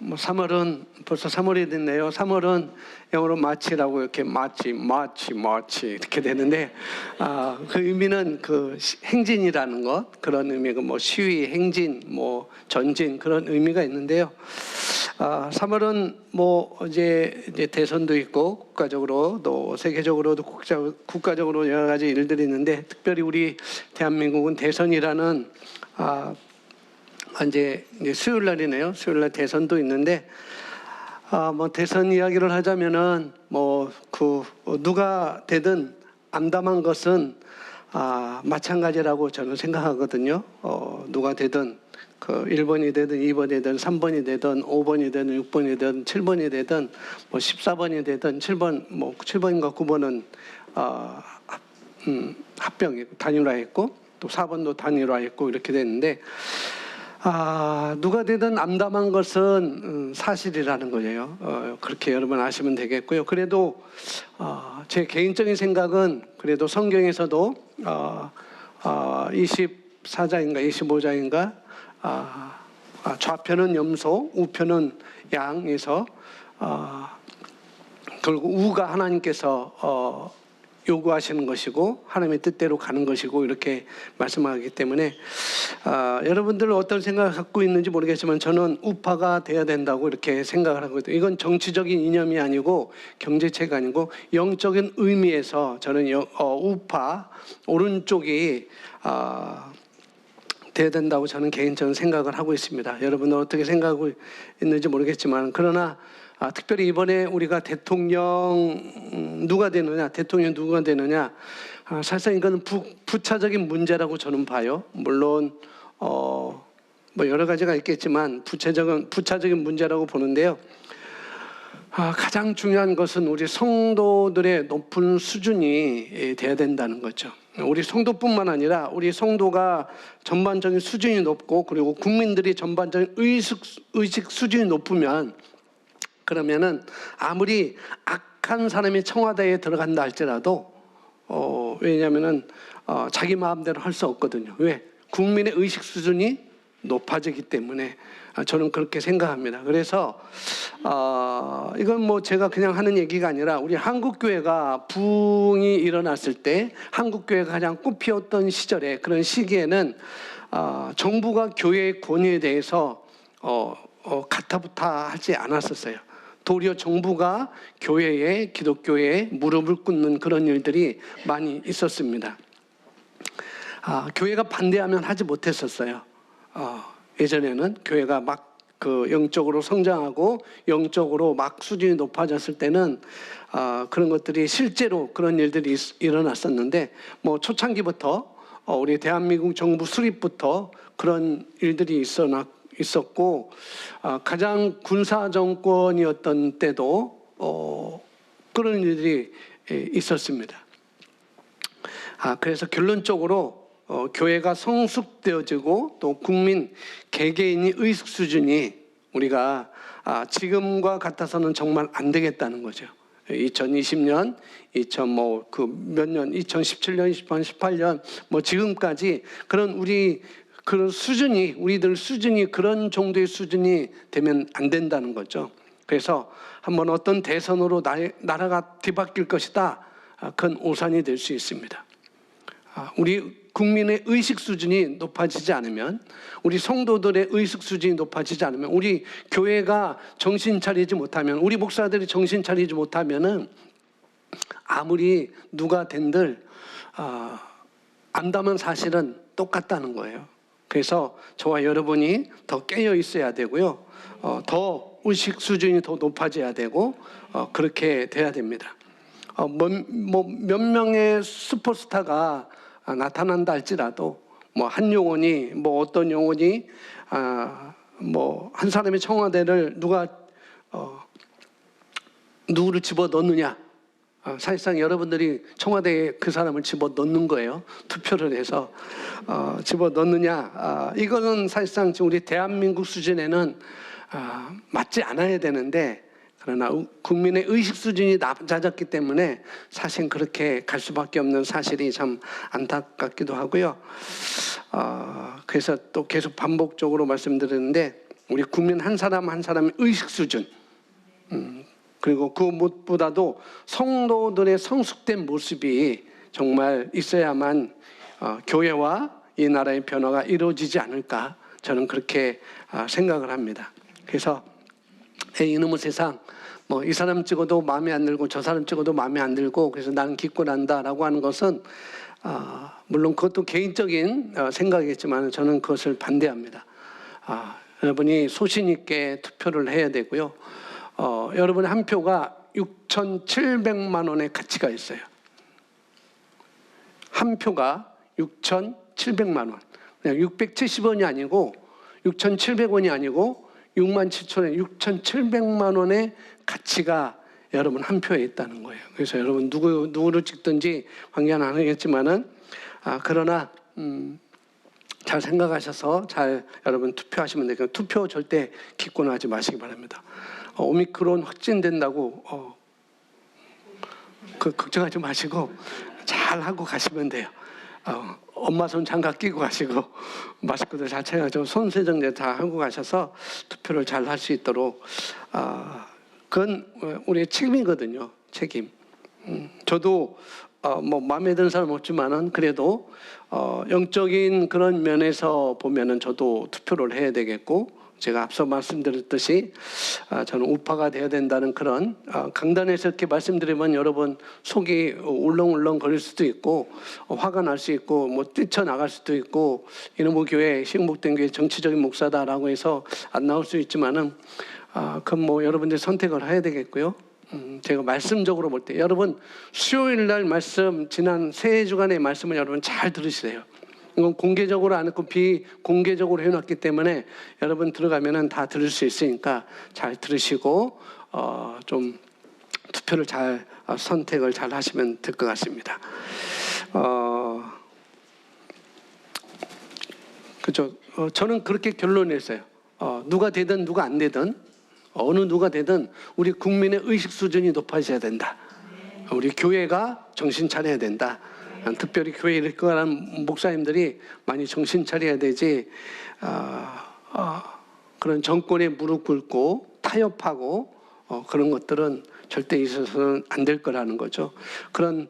뭐 3월은 벌써 3월이 됐네요. 3월은 영어로 마치라고 이렇게 마치 이렇게 되는데 그 의미는 그 행진이라는 것, 그런 의미고 뭐 시위, 행진, 뭐 전진 그런 의미가 있는데요. 3월은 뭐 이제 대선도 있고 국가적으로 또 세계적으로도 국가적으로 여러 가지 일들이 있는데, 특별히 우리 대한민국은 대선이라는 이제 수요일 날이네요. 수요일 날 대선도 있는데, 뭐 대선 이야기를 하자면은 뭐 누가 되든 암담한 것은 마찬가지라고 저는 생각하거든요. 누가 되든 그 1번이 되든 2번이 되든 3번이 되든 5번이 되든 6번이 되든 7번이 되든 뭐 14번이 되든 7번 뭐 7번인가 9번은 합병이고 단일화했고 또 4번도 단일화했고 이렇게 됐는데, 누가 되든 암담한 것은 사실이라는 거예요. 그렇게 여러분 아시면 되겠고요. 그래도 제 개인적인 생각은 그래도 성경에서도 24장인가 25장인가 좌편은 염소, 우편은 양에서 결국 우가 하나님께서 요구하시는 것이고 하나님의 뜻대로 가는 것이고 이렇게 말씀하기 때문에 여러분들 어떤 생각을 갖고 있는지 모르겠지만 저는 우파가 돼야 된다고 이렇게 생각을 하거든요. 이건 정치적인 이념이 아니고 경제체가 아니고 영적인 의미에서 저는 우파 오른쪽이 돼야 된다고 저는 개인적인 생각을 하고 있습니다. 여러분은 어떻게 생각하고 있는지 모르겠지만, 그러나 특별히 이번에 우리가 대통령 누가 되느냐 사실상 이건 부차적인 문제라고 저는 봐요. 물론 뭐 여러 가지가 있겠지만 부차적인 문제라고 보는데요. 가장 중요한 것은 우리 성도들의 높은 수준이 돼야 된다는 거죠. 우리 성도뿐만 아니라 우리 성도가 전반적인 수준이 높고 그리고 국민들이 전반적인 의식 수준이 높으면, 그러면은 아무리 악한 사람이 청와대에 들어간다 할지라도 왜냐하면은 자기 마음대로 할 수 없거든요. 왜? 국민의 의식 수준이 높아지기 때문에 저는 그렇게 생각합니다. 그래서 이건 뭐 제가 그냥 하는 얘기가 아니라 우리 한국교회가 부흥이 일어났을 때, 한국교회가 가장 꽃피웠던 시절에, 그런 시기에는 정부가 교회의 권위에 대해서 가타부타 하지 않았었어요. 도리어 정부가 교회에, 기독교회에 무릎을 꿇는 그런 일들이 많이 있었습니다. 교회가 반대하면 하지 못했었어요. 예전에는 교회가 막 그 영적으로 성장하고 영적으로 막 수준이 높아졌을 때는 그런 것들이 실제로 그런 일들이 일어났었는데, 뭐 초창기부터 우리 대한민국 정부 수립부터 그런 일들이 있었고 가장 군사 정권이었던 때도 그런 일들이 있었습니다. 그래서 결론적으로 교회가 성숙되어지고 또 국민 개개인이 의식 수준이 우리가 지금과 같아서는 정말 안 되겠다는 거죠. 2020년, 2017년, 2018년 뭐 지금까지 그런 수준이, 우리들 수준이 그런 정도의 수준이 되면 안 된다는 거죠. 그래서 한번 어떤 대선으로 나라가 뒤바뀔 것이다, 그건 오산이 될 수 있습니다. 우리 국민의 의식 수준이 높아지지 않으면, 우리 성도들의 의식 수준이 높아지지 않으면, 우리 교회가 정신 차리지 못하면, 우리 목사들이 정신 차리지 못하면은 아무리 누가 된들 암담한 사실은 똑같다는 거예요. 그래서 저와 여러분이 더 깨어 있어야 되고요. 더 의식 수준이 더 높아져야 되고 그렇게 돼야 됩니다. 몇 명의 슈퍼스타가 나타난다 할지라도 뭐 한 영혼이 뭐 어떤 영혼이 뭐 한 사람의 청와대를 누구를 집어넣느냐, 사실상 여러분들이 청와대에 그 사람을 집어넣는 거예요. 투표를 해서 집어넣느냐, 이거는 사실상 지금 우리 대한민국 수준에는 맞지 않아야 되는데, 그러나 국민의 의식 수준이 낮아졌기 때문에 사실 그렇게 갈 수밖에 없는 사실이 참 안타깝기도 하고요. 그래서 또 계속 반복적으로 말씀드리는데, 우리 국민 한 사람 한 사람의 의식 수준, 그리고 그 무엇보다도 성도들의 성숙된 모습이 정말 있어야만 교회와 이 나라의 변화가 이루어지지 않을까, 저는 그렇게 생각을 합니다. 그래서 이놈의 세상, 이 사람 찍어도 마음에 안 들고 저 사람 찍어도 마음에 안 들고 그래서 나는 기권한다라고 하는 것은 물론 그것도 개인적인 생각이겠지만 저는 그것을 반대합니다. 여러분이 소신 있게 투표를 해야 되고요. 여러분의 한 표가 6,700만 원의 가치가 있어요. 한 표가 6,700만 원. 그냥 670원이 아니고 6,700원이 아니고 67,000원, 6,700만 원의 가치가 여러분 한 표에 있다는 거예요. 그래서 여러분 누구를 찍든지 관계는 안 하겠지만은 그러나 잘 생각하셔서 잘 여러분 투표하시면 되고, 투표 절대 기권하지 마시기 바랍니다. 오미크론 확진된다고 걱정하지 마시고 잘 하고 가시면 돼요. 엄마 손 장갑 끼고 가시고 마스크도 잘 챙겨가지고 손 세정제 다 하고 가셔서 투표를 잘 할 수 있도록, 그건 우리의 책임이거든요. 책임. 저도 마음에 드는 사람 없지만은 그래도 영적인 그런 면에서 보면은 저도 투표를 해야 되겠고, 제가 앞서 말씀드렸듯이 저는 우파가 되어야 된다는 그런, 강단에서 이렇게 말씀드리면 여러분 속이 울렁울렁 거릴 수도 있고 화가 날 수 있고 뛰쳐나갈 수도 있고, 이놈의 교회幸福된 교회 정치적인 목사다라고 해서 안 나올 수 있지만은 그건 여러분들 선택을 해야 되겠고요. 제가 말씀적으로 볼 때 여러분 수요일 날 말씀, 지난 세 주간의 말씀을 여러분 잘 들으시세요. 이건 공개적으로 안 했고 비공개적으로 해놨기 때문에 여러분 들어가면은 다 들을 수 있으니까 잘 들으시고 좀 투표를 잘 선택을 잘 하시면 될 것 같습니다. 그죠? 저는 그렇게 결론냈어요. 누가 되든 누가 안 되든 어느 누가 되든 우리 국민의 의식 수준이 높아져야 된다. 우리 교회가 정신 차려야 된다. 특별히 교회를 이끌어가는 목사님들이 많이 정신 차려야 되지, 그런 정권에 무릎 꿇고 타협하고 그런 것들은 절대 있어서는 안 될 거라는 거죠. 그런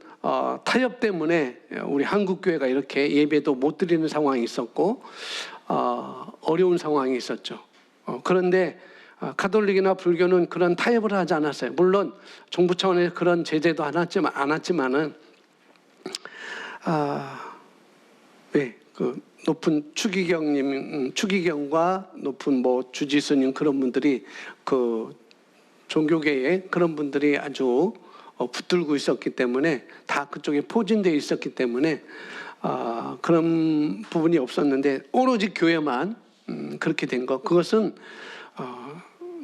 타협 때문에 우리 한국교회가 이렇게 예배도 못 드리는 상황이 있었고 어려운 상황이 있었죠. 그런데 가톨릭이나 불교는 그런 타협을 하지 않았어요. 물론 정부 차원에서 그런 제재도 않았지만은 그 높은 추기경과 높은 주지스님 그런 분들이 그 종교계에 그런 분들이 아주 붙들고 있었기 때문에 다 그쪽에 포진되어 있었기 때문에 그런 부분이 없었는데 오로지 교회만 그렇게 된 것, 그것은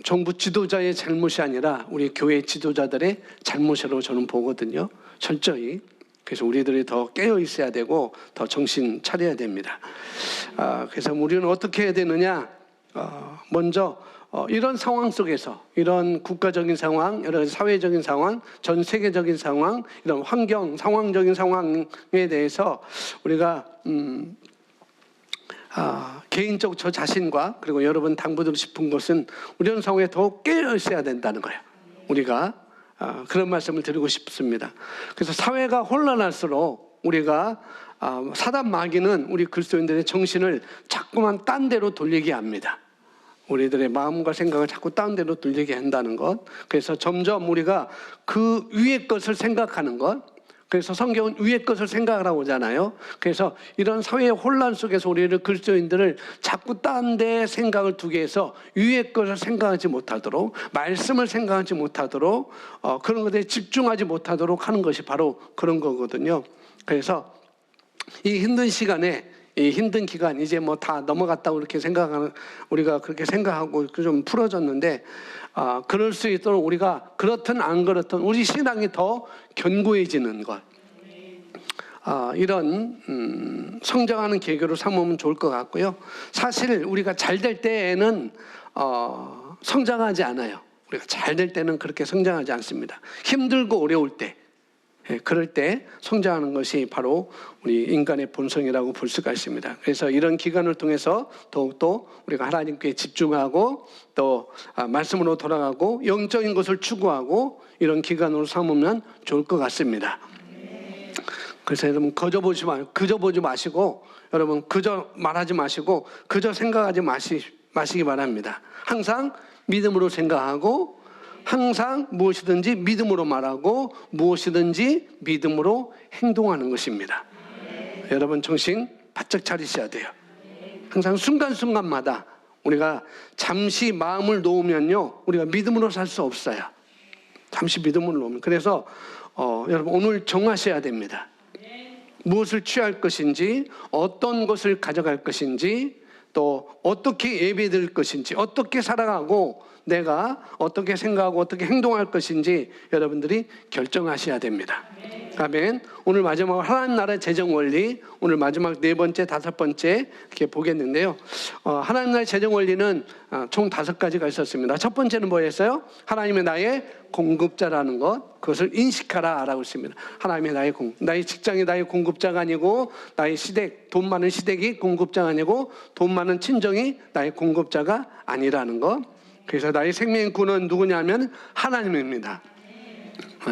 정부 지도자의 잘못이 아니라 우리 교회 지도자들의 잘못이라고 저는 보거든요. 철저히. 그래서 우리들이 더 깨어 있어야 되고 더 정신 차려야 됩니다. 그래서 우리는 어떻게 해야 되느냐? 먼저 이런 상황 속에서, 이런 국가적인 상황, 여러 가지 사회적인 상황, 전 세계적인 상황, 이런 환경, 상황적인 상황에 대해서 우리가 개인적 저 자신과 그리고 여러분 당부드리고 싶은 것은 이런 상황에 더 깨어 있어야 된다는 거예요. 우리가 그런 말씀을 드리고 싶습니다. 그래서 사회가 혼란할수록 우리가 사단 마귀는 우리 그리스도인들의 정신을 자꾸만 딴 데로 돌리게 합니다. 우리들의 마음과 생각을 자꾸 딴 데로 돌리게 한다는 것. 그래서 점점 우리가 그 위의 것을 생각하는 것. 그래서 성경은 위의 것을 생각하라고 하잖아요. 그래서 이런 사회의 혼란 속에서 우리를 그리스도인들을 자꾸 딴 데 생각을 두게 해서 위의 것을 생각하지 못하도록, 말씀을 생각하지 못하도록, 그런 것에 집중하지 못하도록 하는 것이 바로 그런 거거든요. 그래서 이 힘든 시간에, 이 힘든 기간, 이제 다 넘어갔다고 이렇게 생각하는, 우리가 그렇게 생각하고 좀 풀어졌는데, 그럴 수 있도록 우리가 그렇든 안 그렇든 우리 신앙이 더 견고해지는 것, 이런 성장하는 계기로 삼으면 좋을 것 같고요. 사실 우리가 잘 될 때에는 성장하지 않아요. 우리가 잘 될 때는 그렇게 성장하지 않습니다. 힘들고 어려울 때, 그럴 때 성장하는 것이 바로 우리 인간의 본성이라고 볼 수가 있습니다. 그래서 이런 기간을 통해서 더욱더 우리가 하나님께 집중하고 또 말씀으로 돌아가고 영적인 것을 추구하고 이런 기간으로 삼으면 좋을 것 같습니다. 그래서 여러분 그저 보지 마시고 여러분 그저 말하지 마시고 그저 생각하지 마시기 바랍니다. 항상 믿음으로 생각하고 항상 무엇이든지 믿음으로 말하고 무엇이든지 믿음으로 행동하는 것입니다. 여러분 정신 바짝 차리셔야 돼요. 항상 순간순간마다 우리가 잠시 마음을 놓으면요 우리가 믿음으로 살 수 없어요. 잠시 믿음을 놓으면. 그래서 여러분 오늘 정하셔야 됩니다. 무엇을 취할 것인지, 어떤 것을 가져갈 것인지, 또 어떻게 예배드릴 것인지, 어떻게 살아가고 내가 어떻게 생각하고 어떻게 행동할 것인지 여러분들이 결정하셔야 됩니다. 아멘. 오늘 마지막으로 하나님 나라의 재정 원리, 오늘 마지막 4번째, 5번째 이렇게 보겠는데요. 하나님 나라의 재정 원리는 총 5가지가 있었습니다. 첫 번째는 뭐였어요? 하나님의 나의 공급자라는 것, 그것을 인식하라라고 했습니다. 하나님의 나의 직장이 나의 공급자가 아니고 나의 시댁, 돈 많은 시댁이 공급자가 아니고 돈 많은 친정이 나의 공급자가 아니라는 것. 그래서 나의 생명의 구원은 누구냐면 하나님입니다.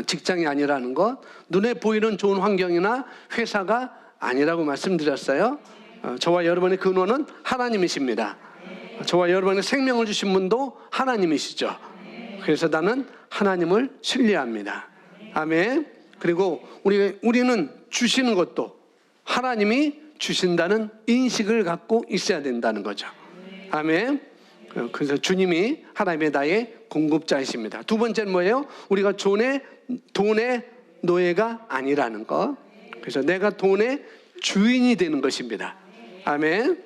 직장이 아니라는 것, 눈에 보이는 좋은 환경이나 회사가 아니라고 말씀드렸어요. 저와 여러분의 근원은 하나님이십니다. 저와 여러분의 생명을 주신 분도 하나님이시죠. 그래서 나는 하나님을 신뢰합니다. 아멘. 그리고 우리는 주시는 것도 하나님이 주신다는 인식을 갖고 있어야 된다는 거죠. 아멘. 그래서 주님이 하나님의 나의 공급자이십니다. 두 번째는 뭐예요? 우리가 돈의 노예가 아니라는 것. 그래서 내가 돈의 주인이 되는 것입니다. 아멘.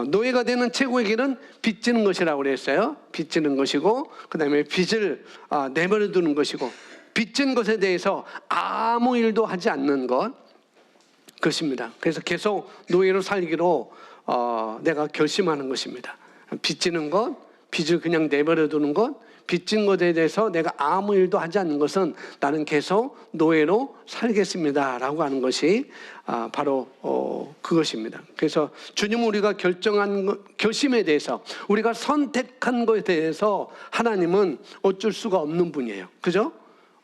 노예가 되는 최고의 길은 빚지는 것이라고 그랬어요. 빚지는 것이고 그 다음에 빚을 내버려 두는 것이고 빚진 것에 대해서 아무 일도 하지 않는 것입니다. 그래서 계속 노예로 살기로 내가 결심하는 것입니다. 빚지는 것, 빚을 그냥 내버려 두는 것, 빚진 것에 대해서 내가 아무 일도 하지 않는 것은 나는 계속 노예로 살겠습니다 라고 하는 것이 바로 그것입니다. 그래서 주님은 우리가 결심에 대해서 우리가 선택한 것에 대해서 하나님은 어쩔 수가 없는 분이에요. 그죠?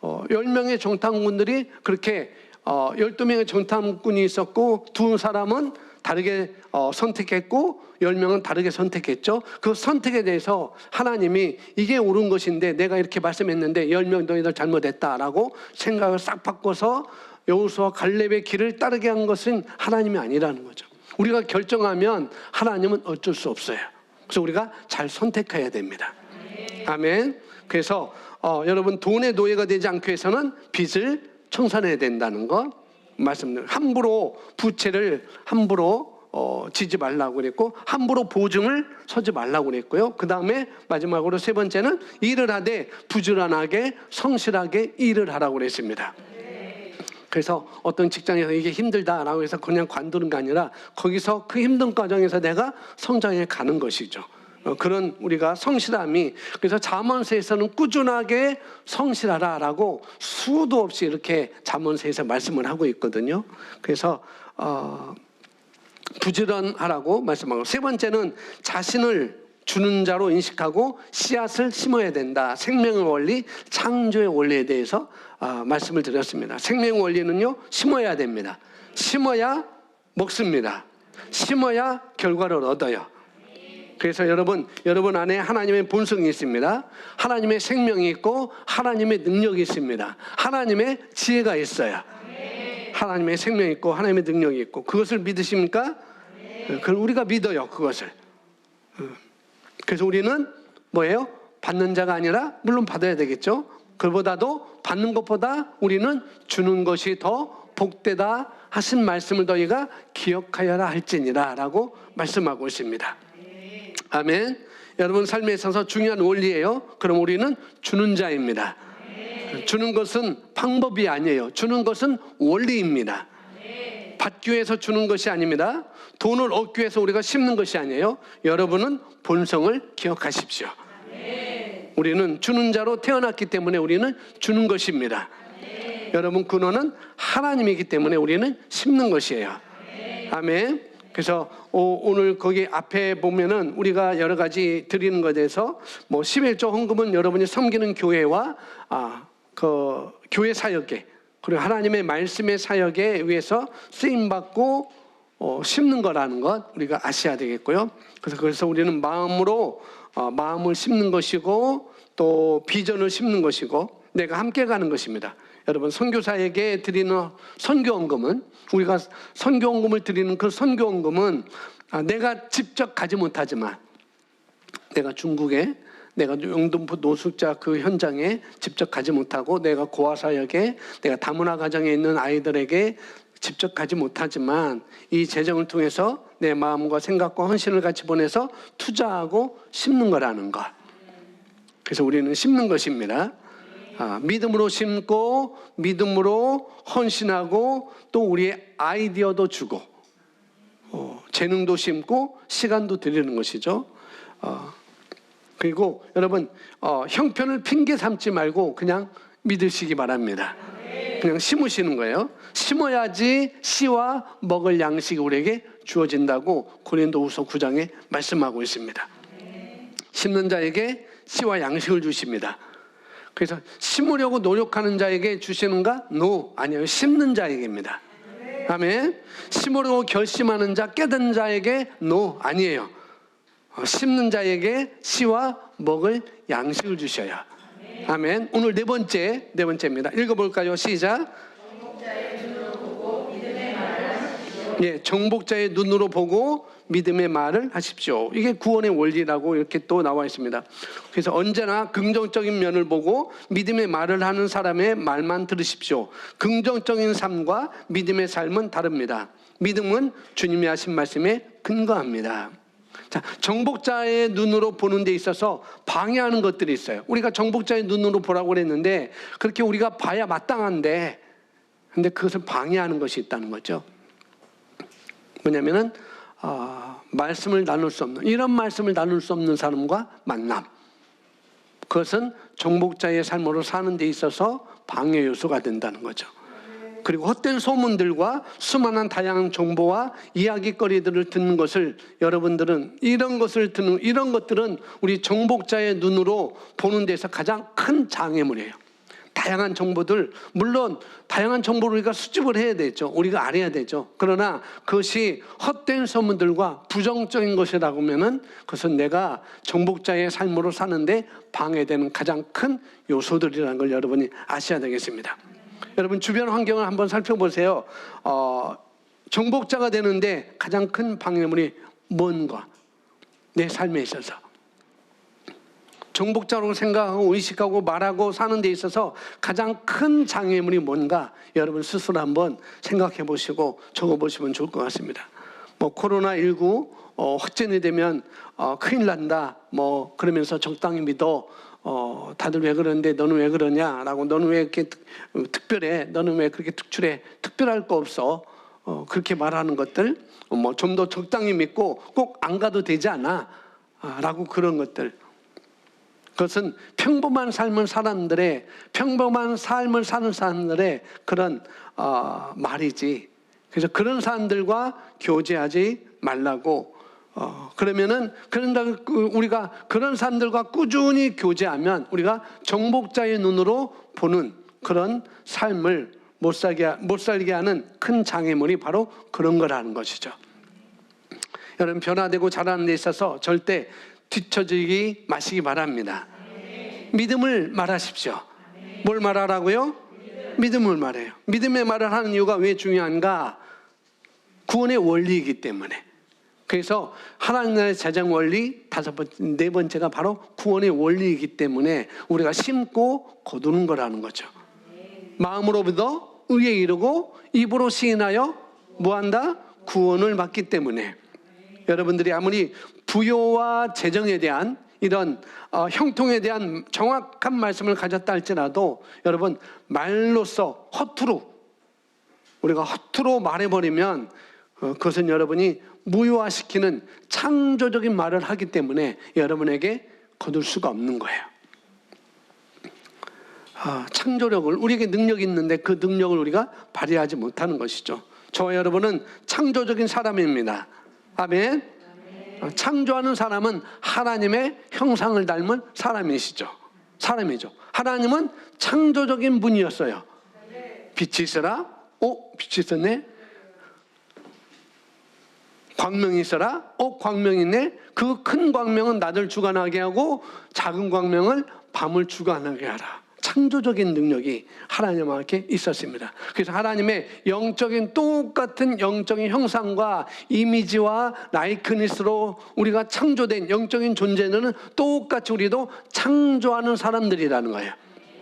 10명의 정탐꾼들이 그렇게 12명의 정탐꾼이 있었고 두 사람은 다르게 선택했고 10명은 다르게 선택했죠. 그 선택에 대해서 하나님이 이게 옳은 것인데 내가 이렇게 말씀했는데 10명 너희들 잘못했다라고 생각을 싹 바꿔서 여호수아와 갈렙의 길을 따르게 한 것은 하나님이 아니라는 거죠. 우리가 결정하면 하나님은 어쩔 수 없어요. 그래서 우리가 잘 선택해야 됩니다. 아멘. 그래서 여러분 돈의 노예가 되지 않기 위해서는 빚을 청산해야 된다는 것 말씀드려요. 함부로 부채를 지지 말라고 그랬고 함부로 보증을 서지 말라고 그랬고요. 그 다음에 마지막으로 세 번째는 일을 하되 부지런하게 성실하게 일을 하라고 그랬습니다. 그래서 어떤 직장에서 이게 힘들다라고 해서 그냥 관두는 게 아니라 거기서 그 힘든 과정에서 내가 성장해 가는 것이죠. 그런 우리가 성실함이, 그래서 잠언서에서는 꾸준하게 성실하라라고 수도 없이 이렇게 잠언서에서 말씀을 하고 있거든요. 그래서 부지런하라고 말씀하고, 세 번째는 자신을 주는 자로 인식하고 씨앗을 심어야 된다. 생명의 원리, 창조의 원리에 대해서 말씀을 드렸습니다. 생명의 원리는요, 심어야 됩니다. 심어야 먹습니다. 심어야 결과를 얻어요. 그래서 여러분 안에 하나님의 본성이 있습니다. 하나님의 생명이 있고 하나님의 능력이 있습니다. 하나님의 지혜가 있어요. 하나님의 생명이 있고 하나님의 능력이 있고, 그것을 믿으십니까? 그걸 우리가 믿어요. 그것을. 그래서 우리는 뭐예요? 받는 자가 아니라, 물론 받아야 되겠죠. 그보다도 받는 것보다 우리는 주는 것이 더 복되다 하신 말씀을 너희가 기억하여라 할지니라 라고 말씀하고 있습니다. 아멘. 여러분 삶에 있어서 중요한 원리예요. 그럼 우리는 주는 자입니다. 주는 것은 방법이 아니에요. 주는 것은 원리입니다. 받기 위해서 주는 것이 아닙니다. 돈을 얻기 위해서 우리가 심는 것이 아니에요. 여러분은 본성을 기억하십시오. 우리는 주는 자로 태어났기 때문에 우리는 주는 것입니다. 여러분 근원은 하나님이기 때문에 우리는 심는 것이에요. 아멘. 그래서 오늘 거기 앞에 보면은 우리가 여러 가지 드리는 것에 대해서 뭐 11조 헌금은 여러분이 섬기는 교회와 그 교회 사역에 그리고 하나님의 말씀의 사역에 의해서 쓰임 받고 심는 거라는 것 우리가 아셔야 되겠고요. 그래서 우리는 마음으로 마음을 심는 것이고 또 비전을 심는 것이고 내가 함께 가는 것입니다. 여러분 선교사에게 드리는 선교헌금은 우리가 선교헌금을 드리는 그 선교헌금은 내가 직접 가지 못하지만 내가 중국에 내가 영등포 노숙자 그 현장에 직접 가지 못하고 내가 고아사역에 내가 다문화 가정에 있는 아이들에게 직접 가지 못하지만 이 재정을 통해서 내 마음과 생각과 헌신을 같이 보내서 투자하고 심는 거라는 것. 그래서 우리는 심는 것입니다. 믿음으로 심고 믿음으로 헌신하고 또 우리의 아이디어도 주고 재능도 심고 시간도 드리는 것이죠. 그리고 여러분 형편을 핑계 삼지 말고 그냥 믿으시기 바랍니다. 그냥 심으시는 거예요. 심어야지 씨와 먹을 양식이 우리에게 주어진다고 고린도후서 9장에 말씀하고 있습니다. 심는 자에게 씨와 양식을 주십니다. 그래서 심으려고 노력하는 자에게 주시는가? No, 아니요. 심는 자에게입니다. 아멘. 심으려고 결심하는 자, 깨닫는 자에게 No, 아니에요. 심는 자에게 씨와 먹을 양식을 주셔야. 아멘. 오늘 네 번째입니다. 읽어볼까요? 시작. 예, 정복자의 눈으로 보고 믿음의 말을 하십시오. 이게 구원의 원리라고 이렇게 또 나와 있습니다. 그래서 언제나 긍정적인 면을 보고 믿음의 말을 하는 사람의 말만 들으십시오. 긍정적인 삶과 믿음의 삶은 다릅니다. 믿음은 주님이 하신 말씀에 근거합니다. 자, 정복자의 눈으로 보는 데 있어서 방해하는 것들이 있어요. 우리가 정복자의 눈으로 보라고 그랬는데 그렇게 우리가 봐야 마땅한데 근데 그것을 방해하는 것이 있다는 거죠. 뭐냐면은 말씀을 나눌 수 없는 이런 말씀을 나눌 수 없는 사람과 만남. 그것은 정복자의 삶으로 사는 데 있어서 방해 요소가 된다는 거죠. 그리고 헛된 소문들과 수많은 다양한 정보와 이야기거리들을 듣는 것을 여러분들은 이런 것들은 우리 정복자의 눈으로 보는 데서 가장 큰 장애물이에요. 다양한 정보들, 물론 다양한 정보를 우리가 수집을 해야 되죠. 우리가 알아야 되죠. 그러나 그것이 헛된 소문들과 부정적인 것이라고 하면은 그것은 내가 정복자의 삶으로 사는데 방해되는 가장 큰 요소들이라는 걸 여러분이 아셔야 되겠습니다. 여러분 주변 환경을 한번 살펴보세요. 정복자가 되는데 가장 큰 방해물이 뭔가? 내 삶에 있어서. 정복자로 생각하고 의식하고 말하고 사는 데 있어서 가장 큰 장애물이 뭔가 여러분 스스로 한번 생각해 보시고 적어 보시면 좋을 것 같습니다. 뭐 코로나19 확진이 되면 큰일 난다. 뭐 그러면서 적당히 믿어. 다들 왜 그러는데 너는 왜 그러냐라고 너는 왜 이렇게 특별해? 너는 왜 그렇게 특출해? 특별할 거 없어. 그렇게 말하는 것들 뭐 좀 더 적당히 믿고 꼭 안 가도 되지 않아? 라고 그런 것들. 그것은 평범한 삶을 사는 사람들의 그런 말이지. 그래서 그런 사람들과 교제하지 말라고. 그러면은 우리가 그런 사람들과 꾸준히 교제하면 우리가 정복자의 눈으로 보는 그런 삶을 못 살게 하는 큰 장애물이 바로 그런 거라는 것이죠. 여러분 변화되고 자라는 데 있어서 절대 뒤처지기 마시기 바랍니다. 믿음을 말하십시오. 뭘 말하라고요? 믿음을 말해요. 믿음의 말을 하는 이유가 왜 중요한가? 구원의 원리이기 때문에. 그래서 하나님 나라의 재정 원리 네 번째가 바로 구원의 원리이기 때문에 우리가 심고 거두는 거라는 거죠. 마음으로 믿어 의에 이르고 입으로 시인하여 뭐한다? 구원을 받기 때문에. 여러분들이 아무리 부요와 재정에 대한 이런 형통에 대한 정확한 말씀을 가졌다 할지라도 여러분 말로써 우리가 허투루 말해버리면 그것은 여러분이 무효화시키는 창조적인 말을 하기 때문에 여러분에게 거둘 수가 없는 거예요. 창조력을, 우리에게 능력이 있는데 그 능력을 우리가 발휘하지 못하는 것이죠. 저와 여러분은 창조적인 사람입니다. 아멘. 창조하는 사람은 하나님의 형상을 닮은 사람이죠. 하나님은 창조적인 분이었어요. 빛이 있어라. 빛이 있었네. 광명이 있어라. 광명이 있네. 그 큰 광명은 낮을 주관하게 하고 작은 광명을 밤을 주관하게 하라. 창조적인 능력이 하나님께 있었습니다. 그래서 하나님의 똑같은 영적인 형상과 이미지와 라이크니스로 우리가 창조된 영적인 존재는 똑같이 우리도 창조하는 사람들이라는 거예요.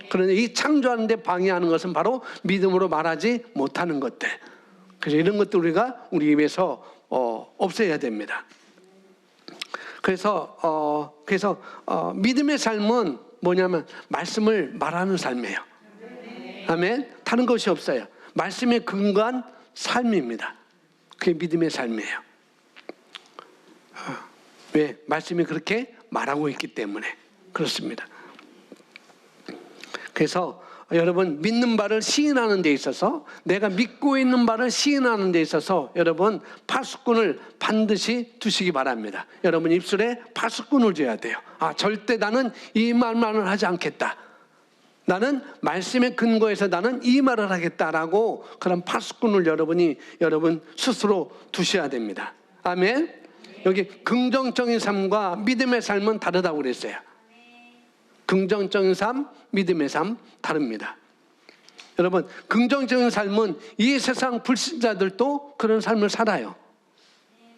그런데 이 창조하는 데 방해하는 것은 바로 믿음으로 말하지 못하는 것들. 그래서 이런 것들 우리가 우리 입에서 없애야 됩니다. 그래서 믿음의 삶은 뭐냐면 말씀을 말하는 삶이에요. 아멘. 다른 것이 없어요. 말씀에 근거한 삶입니다. 그게 믿음의 삶이에요. 왜? 말씀이 그렇게 말하고 있기 때문에 그렇습니다. 그래서 여러분, 믿는 바를 시인하는 데 있어서, 내가 믿고 있는 바를 시인하는 데 있어서 여러분 파수꾼을 반드시 두시기 바랍니다. 여러분 입술에 파수꾼을 줘야 돼요. 절대 나는 이 말만을 하지 않겠다. 나는 말씀의 근거에서 나는 이 말을 하겠다라고 그런 파수꾼을 여러분 스스로 두셔야 됩니다. 아멘. 여기 긍정적인 삶과 믿음의 삶은 다르다고 그랬어요. 긍정적인 삶, 믿음의 삶 다릅니다. 여러분, 긍정적인 삶은 이 세상 불신자들도 그런 삶을 살아요.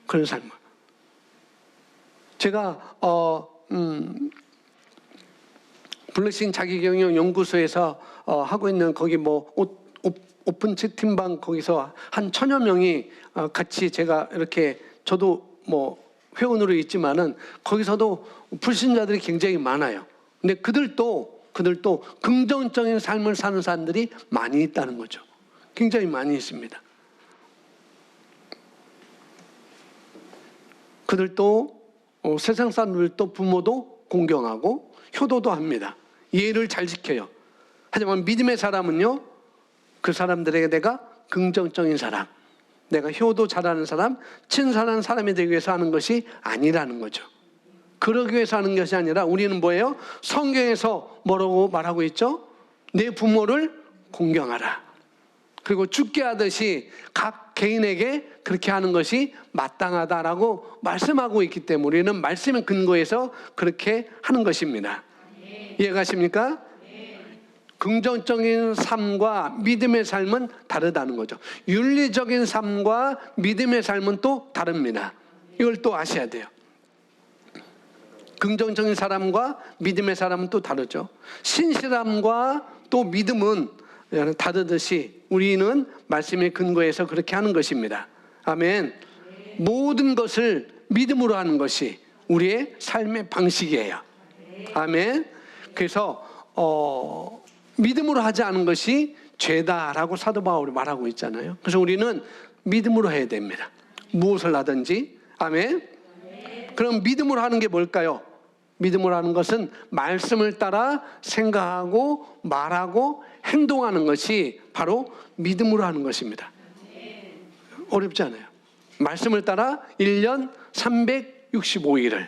그런 삶을. 제가 블레싱 자기경영 연구소에서 하고 있는 거기 오픈 채팅방 거기서 한 1000여 명이 같이 제가 이렇게, 저도 회원으로 있지만은 거기서도 불신자들이 굉장히 많아요. 근데 그들도 긍정적인 삶을 사는 사람들이 많이 있다는 거죠. 굉장히 많이 있습니다. 그들도 세상 사람들도 부모도 공경하고 효도도 합니다. 예의를 잘 지켜요. 하지만 믿음의 사람은요, 그 사람들에게 내가 긍정적인 사람, 내가 효도 잘하는 사람, 친절한 사람이 되기 위해서 하는 것이 아니라는 거죠. 그러기 위해서 하는 것이 아니라 우리는 뭐예요? 성경에서 뭐라고 말하고 있죠? 내 부모를 공경하라. 그리고 죽게 하듯이 각 개인에게 그렇게 하는 것이 마땅하다라고 말씀하고 있기 때문에 우리는 말씀의 근거에서 그렇게 하는 것입니다. 이해가십니까? 긍정적인 삶과 믿음의 삶은 다르다는 거죠. 윤리적인 삶과 믿음의 삶은 또 다릅니다. 이걸 또 아셔야 돼요. 긍정적인 사람과 믿음의 사람은 또 다르죠. 신실함과 또 믿음은 다르듯이 우리는 말씀의 근거에서 그렇게 하는 것입니다. 아멘. 모든 것을 믿음으로 하는 것이 우리의 삶의 방식이에요. 아멘. 그래서 믿음으로 하지 않은 것이 죄다라고 사도 바울이 말하고 있잖아요. 그래서 우리는 믿음으로 해야 됩니다. 무엇을 하든지. 아멘. 그럼 믿음으로 하는 게 뭘까요? 믿음으로 하는 것은 말씀을 따라 생각하고 말하고 행동하는 것이 바로 믿음으로 하는 것입니다. 어렵지 않아요. 말씀을 따라 1년 365일을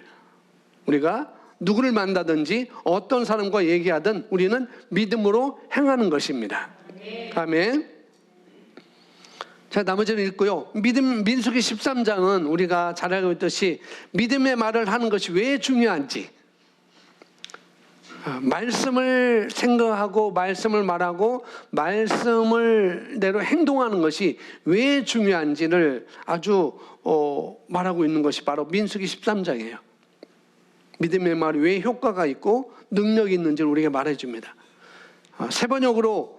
우리가 누구를 만나든지 어떤 사람과 얘기하든 우리는 믿음으로 행하는 것입니다. 아멘. 자, 나머지는 읽고요. 민수기 13장은 우리가 잘 알고 있듯이 믿음의 말을 하는 것이 왜 중요한지, 말씀을 생각하고 말씀을 말하고 말씀을 대로 행동하는 것이 왜 중요한지를 아주 말하고 있는 것이 바로 민수기 13장이에요. 믿음의 말이 왜 효과가 있고 능력이 있는지를 우리에게 말해줍니다. 세 번역으로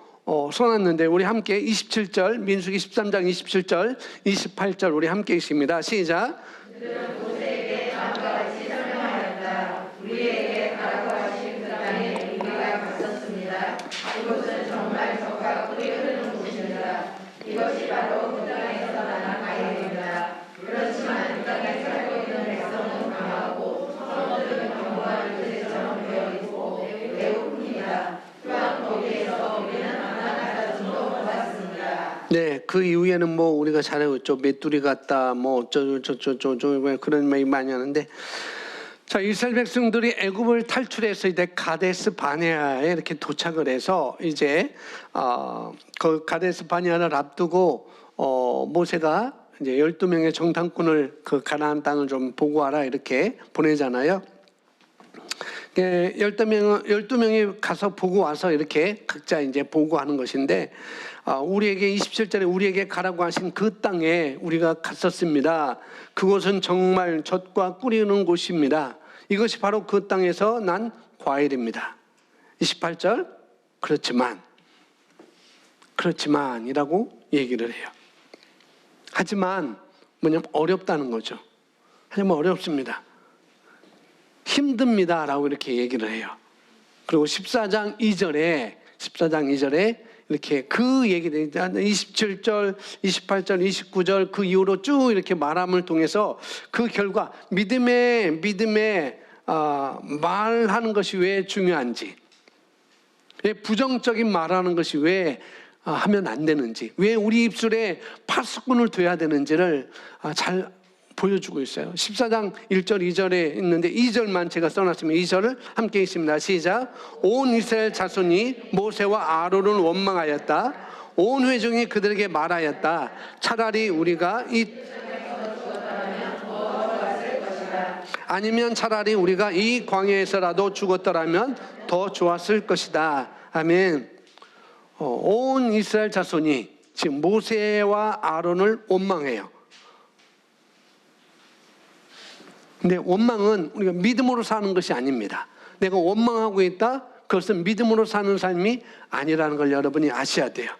써놨는데 우리 함께 27절, 민수기 13장 27절, 28절 우리 함께 읽습니다. 시작. 그들은 모세에게 다음과 같이 설명하였다. 우리에게 가라고 하신 그 땅에 우리가 갔었습니다. 이곳은 정말 젖과 꿀이 흐르는 곳입니다. 이것이 바로 그 땅에서 나는 아이들입니다. 그렇지만 그 땅에 살고 있는 백성은 강하고 성도들은 경고하는 들처럼 되어 있고 매우 큽니다. 또한 거기에 그 이후에는 뭐 우리가 잘하고 있죠. 메뚜리 같다, 뭐 어쩌고저쩌고 그런 말이 많이 하는데, 자, 이스라엘 백성들이 애굽을 탈출해서 이제 가데스 바네아에 이렇게 도착을 해서 이제 그 가데스 바네아를 앞두고 모세가 이제 12명의 정탐꾼을 그 가나안 땅을 좀 보고 와라 이렇게 보내잖아요. 12명이 가서 보고 와서 이렇게 각자 이제 보고하는 것인데, 우리에게 27절에 우리에게 가라고 하신 그 땅에 우리가 갔었습니다. 그곳은 정말 젖과 꿀이 흐르는 곳입니다. 이것이 바로 그 땅에서 난 과일입니다. 28절, 그렇지만이라고 얘기를 해요. 하지만 뭐냐면 어렵다는 거죠. 하지만 어렵습니다. 힘듭니다라고 이렇게 얘기를 해요. 그리고 14장 2절에 이렇게 그 얘기들 27절, 28절, 29절 그 이후로 쭉 이렇게 말함을 통해서 그 결과 믿음에 말하는 것이 왜 중요한지, 부정적인 말하는 것이 왜 하면 안 되는지, 왜 우리 입술에 파수꾼을 둬야 되는지를 잘 보여주고 있어요. 14장 1절 2절에 있는데 2절만 제가 써놨으면 2절을 함께 읽습니다. 시작. 온 이스라엘 자손이 모세와 아론을 원망하였다. 온 회중이 그들에게 말하였다. 아니면 차라리 우리가 이 광야에서라도 죽었더라면 더 좋았을 것이다. 아멘. 온 이스라엘 자손이 지금 모세와 아론을 원망해요. 근데 원망은 우리가 믿음으로 사는 것이 아닙니다. 내가 원망하고 있다? 그것은 믿음으로 사는 삶이 아니라는 걸 여러분이 아셔야 돼요.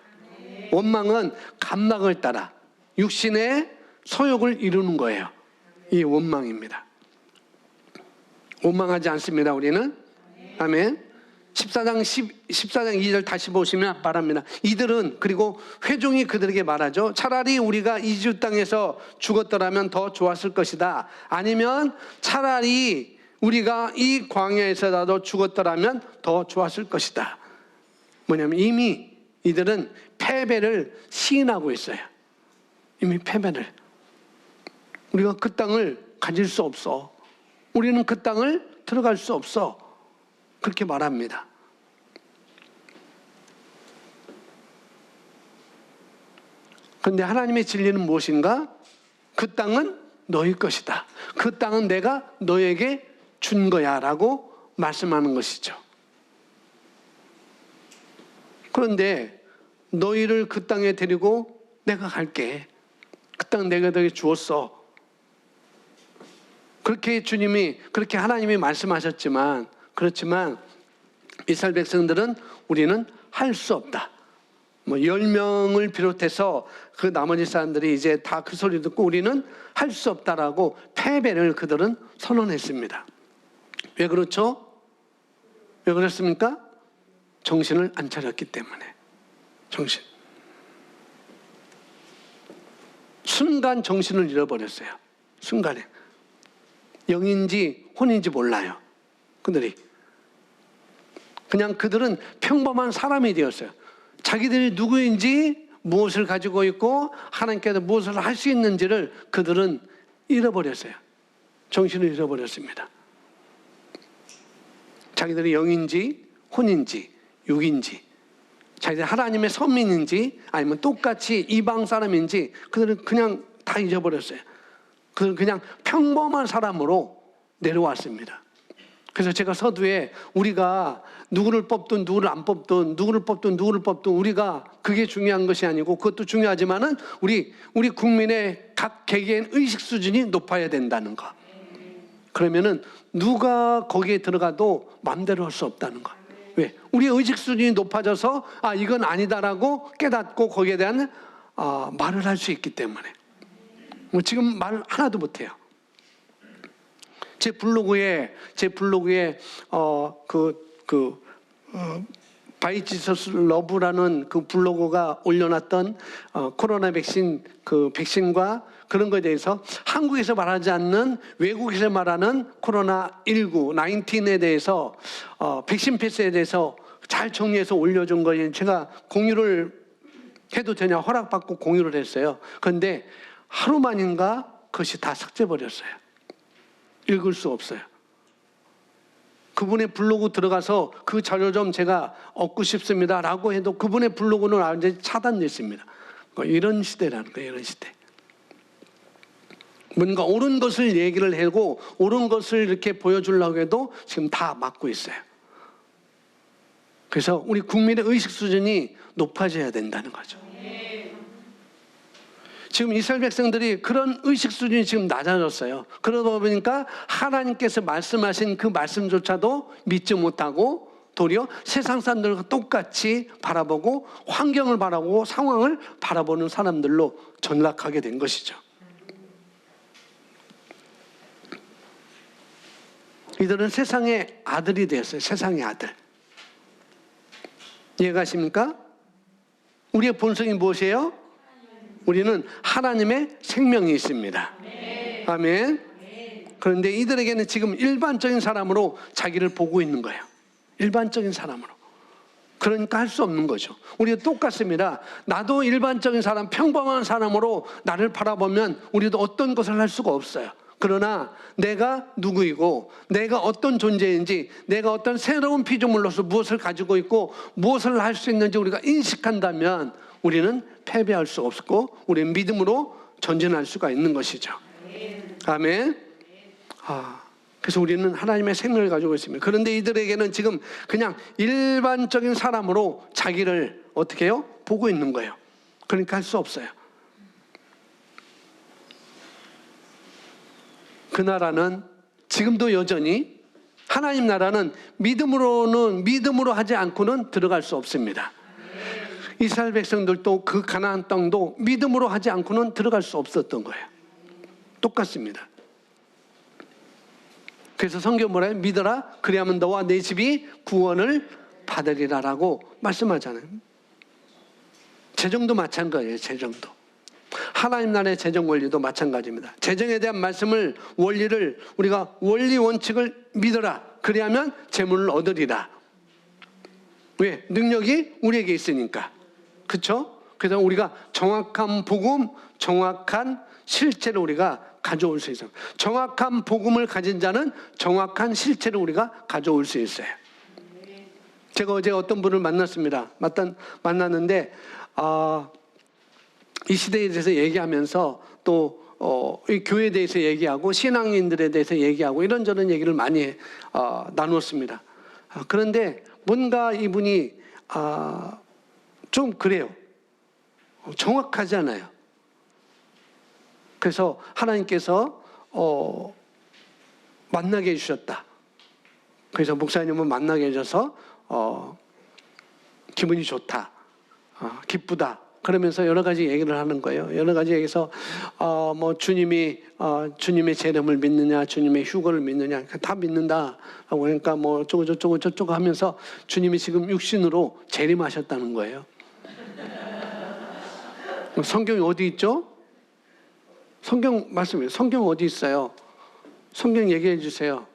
원망은 감락을 따라 육신의 소욕을 이루는 거예요. 이 원망입니다. 원망하지 않습니다, 우리는. 아멘. 14장 2절 다시 보시면 바랍니다. 이들은, 그리고 회중이 그들에게 말하죠. 차라리 우리가 이집트 땅에서 죽었더라면 더 좋았을 것이다. 아니면 차라리 우리가 이 광야에서라도 죽었더라면 더 좋았을 것이다. 뭐냐면 이미 이들은 패배를 시인하고 있어요. 이미 패배를. 우리가 그 땅을 가질 수 없어. 우리는 그 땅을 들어갈 수 없어. 그렇게 말합니다. 그런데 하나님의 진리는 무엇인가? 그 땅은 너희 것이다. 그 땅은 내가 너에게 준 거야 라고 말씀하는 것이죠. 그런데 너희를 그 땅에 데리고 내가 갈게. 그 땅 내가 너에게 주었어. 그렇게 주님이, 그렇게 하나님이 말씀하셨지만, 그렇지만 이스라엘 백성들은 우리는 할 수 없다. 10명을 비롯해서 그 나머지 사람들이 이제 다 그 소리 듣고 우리는 할 수 없다라고 패배를 그들은 선언했습니다. 왜 그렇죠? 왜 그렇습니까? 정신을 안 차렸기 때문에. 순간 정신을 잃어버렸어요. 순간에. 영인지 혼인지 몰라요. 그들은 평범한 사람이 되었어요. 자기들이 누구인지, 무엇을 가지고 있고 하나님께서 무엇을 할 수 있는지를 그들은 잃어버렸어요. 정신을 잃어버렸습니다. 자기들이 영인지 혼인지 육인지, 자기들 하나님의 선민인지 아니면 똑같이 이방 사람인지 그들은 그냥 다 잊어버렸어요. 그들은 그냥 평범한 사람으로 내려왔습니다. 그래서 제가 서두에 우리가 누구를 뽑든 누구를 안 뽑든 누구를 뽑든 우리가 그게 중요한 것이 아니고, 그것도 중요하지만은 우리 국민의 각 개개인 의식 수준이 높아야 된다는 거. 그러면은 누가 거기에 들어가도 마음대로 할 수 없다는 거. 왜? 우리의 의식 수준이 높아져서 이건 아니다라고 깨닫고 거기에 대한 말을 할 수 있기 때문에. 지금 말 하나도 못해요. 제 블로그에 바이지서스 러브라는 그 블로그가 올려놨던 코로나 백신, 그 백신과 그런 것에 대해서 한국에서 말하지 않는 외국에서 말하는 코로나19, 19에 대해서 백신 패스에 대해서 잘 정리해서 올려준 거에 제가 공유를 해도 되냐 허락받고 공유를 했어요. 그런데 하루 만인가 그것이 다 삭제버렸어요. 읽을 수 없어요. 그분의 블로그 들어가서 그 자료 좀 제가 얻고 싶습니다 라고 해도 그분의 블로그는 완전히 차단됐습니다. 이런 시대라는 거예요. 이런 시대. 뭔가 옳은 것을 얘기를 하고 옳은 것을 이렇게 보여주려고 해도 지금 다 막고 있어요. 그래서 우리 국민의 의식 수준이 높아져야 된다는 거죠. 지금 이스라엘 백성들이 그런 의식 수준이 지금 낮아졌어요. 그러다 보니까 하나님께서 말씀하신 그 말씀조차도 믿지 못하고 도리어 세상 사람들과 똑같이 바라보고 환경을 바라보고 상황을 바라보는 사람들로 전락하게 된 것이죠. 이들은 세상의 아들이 되었어요. 세상의 아들. 이해가십니까? 우리의 본성이 무엇이에요? 우리는 하나님의 생명이 있습니다. 아멘. 그런데 이들에게는 지금 일반적인 사람으로 자기를 보고 있는 거예요. 일반적인 사람으로. 그러니까 할 수 없는 거죠. 우리도 똑같습니다. 나도 일반적인 사람, 평범한 사람으로 나를 바라보면 우리도 어떤 것을 할 수가 없어요. 그러나 내가 누구이고 내가 어떤 존재인지 내가 어떤 새로운 피조물로서 무엇을 가지고 있고 무엇을 할 수 있는지 우리가 인식한다면 우리는 패배할 수 없고 우리는 믿음으로 전진할 수가 있는 것이죠. 아멘. 그래서 우리는 하나님의 생명을 가지고 있습니다. 그런데 이들에게는 지금 그냥 일반적인 사람으로 자기를 어떻게 해요? 보고 있는 거예요. 그러니까 할 수 없어요. 그 나라는 지금도 여전히 하나님 나라는 믿음으로 하지 않고는 들어갈 수 없습니다. 이스라엘 백성들도 그 가나안 땅도 믿음으로 하지 않고는 들어갈 수 없었던 거예요. 똑같습니다. 그래서 성경 뭐라요? 믿어라 그리하면 너와 내 집이 구원을 받으리라라고 말씀하잖아요. 재정도 마찬가지예요. 재정도. 하나님 나라의 재정 원리도 마찬가지입니다. 재정에 대한 말씀을 원리를 우리가 원리 원칙을 믿어라 그리하면 재물을 얻으리라. 왜? 능력이 우리에게 있으니까. 그렇죠? 그래서 우리가 정확한 복음, 정확한 실체를 우리가 가져올 수 있어요. 정확한 복음을 가진 자는 정확한 실체를 우리가 가져올 수 있어요. 제가 어제 어떤 분을 만났습니다. 만났는데 이 시대에 대해서 얘기하면서 또 이 교회에 대해서 얘기하고 신앙인들에 대해서 얘기하고 이런저런 얘기를 많이 나누었습니다. 그런데 뭔가 이분이 좀 그래요. 정확하지 않아요. 그래서 하나님께서 만나게 해주셨다. 그래서 목사님은 만나게 해줘서 기분이 좋다. 기쁘다. 그러면서 여러 가지 얘기를 하는 거예요. 여러 가지 얘기해서 뭐 주님의 재림을 믿느냐, 주님의 휴거를 믿느냐, 다 믿는다라고 하니까 뭐 저쩌고 하면서 주님이 지금 육신으로 재림하셨다는 거예요. 성경이 어디 있죠? 성경 말씀이에요. 성경 어디 있어요? 성경 얘기해 주세요.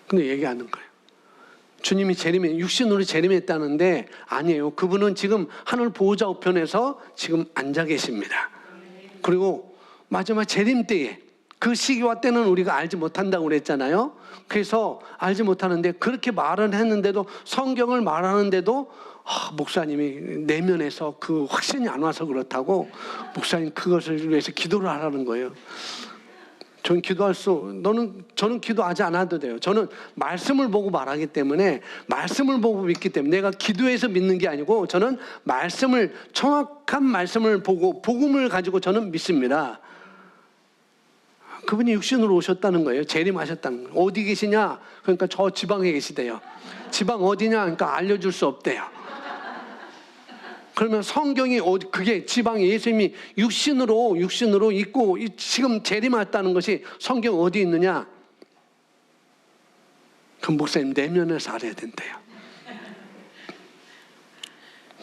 근데 얘기 안 하는 거예요. 주님이 육신으로 재림했다는데 아니에요. 그분은 지금 하늘 보호자 우편에서 지금 앉아 계십니다. 그리고 마지막 재림 때에 그 시기와 때는 우리가 알지 못한다고 그랬잖아요. 그래서 알지 못하는데 그렇게 말은 했는데도 성경을 말하는데도 목사님이 내면에서 그 확신이 안 와서 그렇다고 목사님 그것을 위해서 기도를 하라는 거예요. 저는 저는 기도하지 않아도 돼요. 저는 말씀을 보고 말하기 때문에 말씀을 보고 믿기 때문에 내가 기도해서 믿는 게 아니고 저는 정확한 말씀을 보고 복음을 가지고 저는 믿습니다. 그분이 육신으로 오셨다는 거예요. 재림하셨다는 거예요. 어디 계시냐? 그러니까 저 지방에 계시대요. 지방 어디냐? 그러니까 알려줄 수 없대요. 그러면 성경이 그게 지방에 예수님이 육신으로 있고 지금 재림했다는 것이 성경 어디 있느냐? 그 목사님 내면에서 알아야 된대요.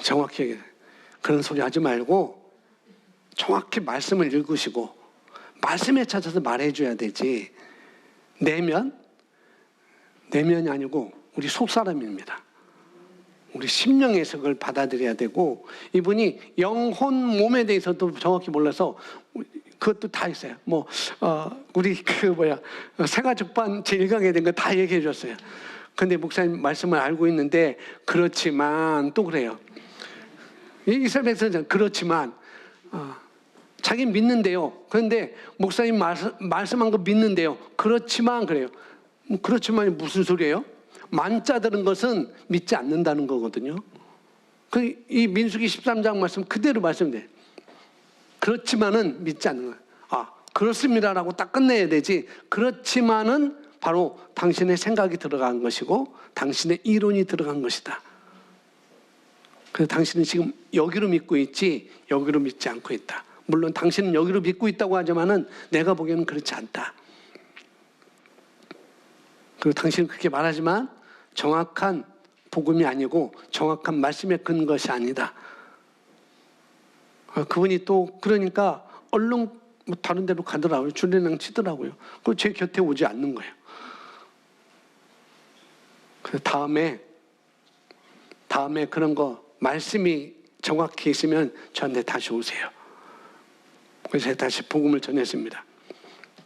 정확히 그런 소리 하지 말고 정확히 말씀을 읽으시고 말씀에 찾아서 말해줘야 되지. 내면이 아니고 우리 속사람입니다. 우리 우리 심령에서 그걸 받아들여야 되고, 이분이 영혼 몸에 대해서도 정확히 몰라서 그것도 다 있어요. 우리 생아족반 제1강에 된 거 다 얘기해 줬어요. 근데 목사님 말씀을 알고 있는데, 그렇지만 또 그래요. 이스라엘 백성은 그렇지만 자기 믿는데요. 그런데 목사님 말씀한 거 믿는데요. 그렇지만 그래요. 그렇지만이 무슨 소리예요? 만자 들은 것은 믿지 않는다는 거거든요. 이 민수기 13장 말씀 그대로 말씀돼요. 그렇지만은 믿지 않는 거예요. 그렇습니다라고 딱 끝내야 되지. 그렇지만은 바로 당신의 생각이 들어간 것이고 당신의 이론이 들어간 것이다. 그래서 당신은 지금 여기로 믿고 있지 여기로 믿지 않고 있다. 물론 당신은 여기로 믿고 있다고 하지만은 내가 보기에는 그렇지 않다. 그리고 당신은 그렇게 말하지만 정확한 복음이 아니고 정확한 말씀에 근 것이 아니다. 그분이 또 그러니까 얼른 다른 데로 가더라고요. 줄레랑 치더라고요. 그리고 제 곁에 오지 않는 거예요. 그래서 다음에 그런 거 말씀이 정확히 있으면 저한테 다시 오세요. 그래서 제가 다시 복음을 전했습니다.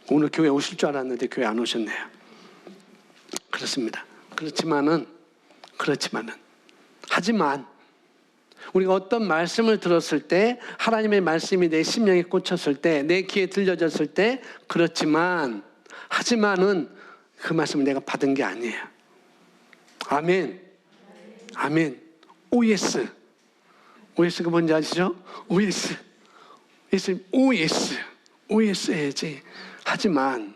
오늘 교회 오실 줄 알았는데 교회 안 오셨네요. 그렇습니다. 그렇지만은 하지만 우리가 어떤 말씀을 들었을 때 하나님의 말씀이 내 심령에 꽂혔을 때 내 귀에 들려졌을 때 하지만은 그 말씀을 내가 받은 게 아니에요. 아멘. OS가 뭔지 아시죠? OS 해야지. 하지만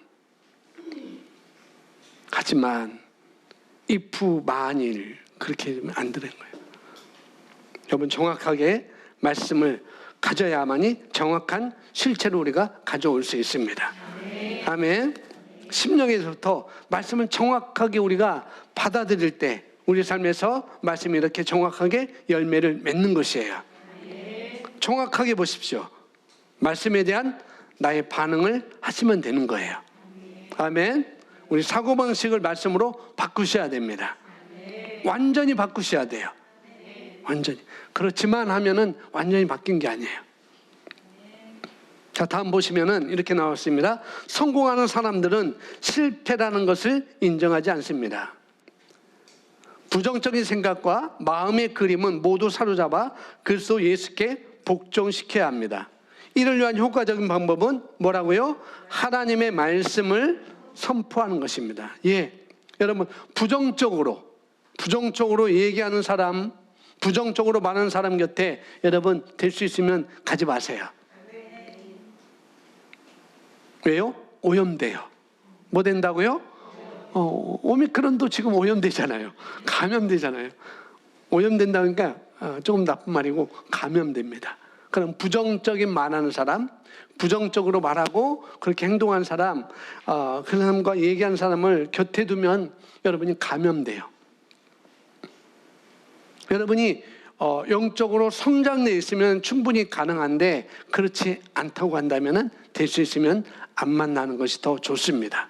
if 만일 그렇게 되면 안 되는 거예요. 여러분 정확하게 말씀을 가져야만이 정확한 실체로 우리가 가져올 수 있습니다. 아멘. 심령에서부터 말씀을 정확하게 우리가 받아들일 때 우리 삶에서 말씀이 이렇게 정확하게 열매를 맺는 것이에요. 정확하게 보십시오. 말씀에 대한 나의 반응을 하시면 되는 거예요. 아멘. 우리 사고방식을 말씀으로 바꾸셔야 됩니다. 완전히 바꾸셔야 돼요. 완전히. 그렇지만 하면은 완전히 바뀐 게 아니에요. 자, 다음 보시면은 이렇게 나왔습니다. 성공하는 사람들은 실패라는 것을 인정하지 않습니다. 부정적인 생각과 마음의 그림은 모두 사로잡아 그리스도 예수께 복종시켜야 합니다. 이를 위한 효과적인 방법은 뭐라고요? 하나님의 말씀을 선포하는 것입니다. 여러분 부정적으로 얘기하는 사람, 부정적으로 말하는 사람 곁에 여러분 될 수 있으면 가지 마세요. 왜요? 오염돼요. 뭐 된다고요? 오미크론도 지금 오염되잖아요. 감염되잖아요. 오염된다니까 조금 나쁜 말이고 감염됩니다. 그럼 부정적인 말하는 사람, 부정적으로 말하고 그렇게 행동하는 사람, 그 사람과 얘기하는 사람을 곁에 두면 여러분이 감염돼요. 여러분이 영적으로 성장돼 있으면 충분히 가능한데 그렇지 않다고 한다면 될 수 있으면 안 만나는 것이 더 좋습니다.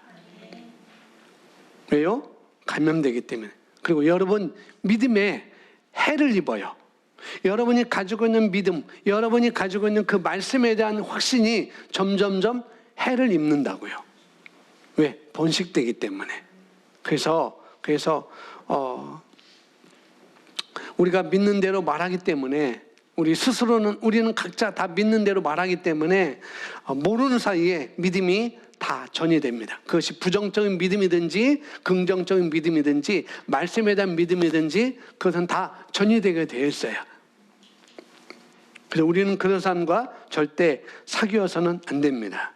왜요? 감염되기 때문에. 그리고 여러분 믿음에 해를 입어요. 여러분이 가지고 있는 믿음, 여러분이 가지고 있는 그 말씀에 대한 확신이 점점점 해를 입는다고요. 왜? 번식되기 때문에. 그래서 우리가 믿는 대로 말하기 때문에 우리는 각자 다 믿는 대로 말하기 때문에 모르는 사이에 믿음이 다 전이됩니다. 그것이 부정적인 믿음이든지 긍정적인 믿음이든지 말씀에 대한 믿음이든지 그것은 다 전이되게 되어 있어요. 그래서 우리는 그런 사람과 절대 사귀어서는 안 됩니다.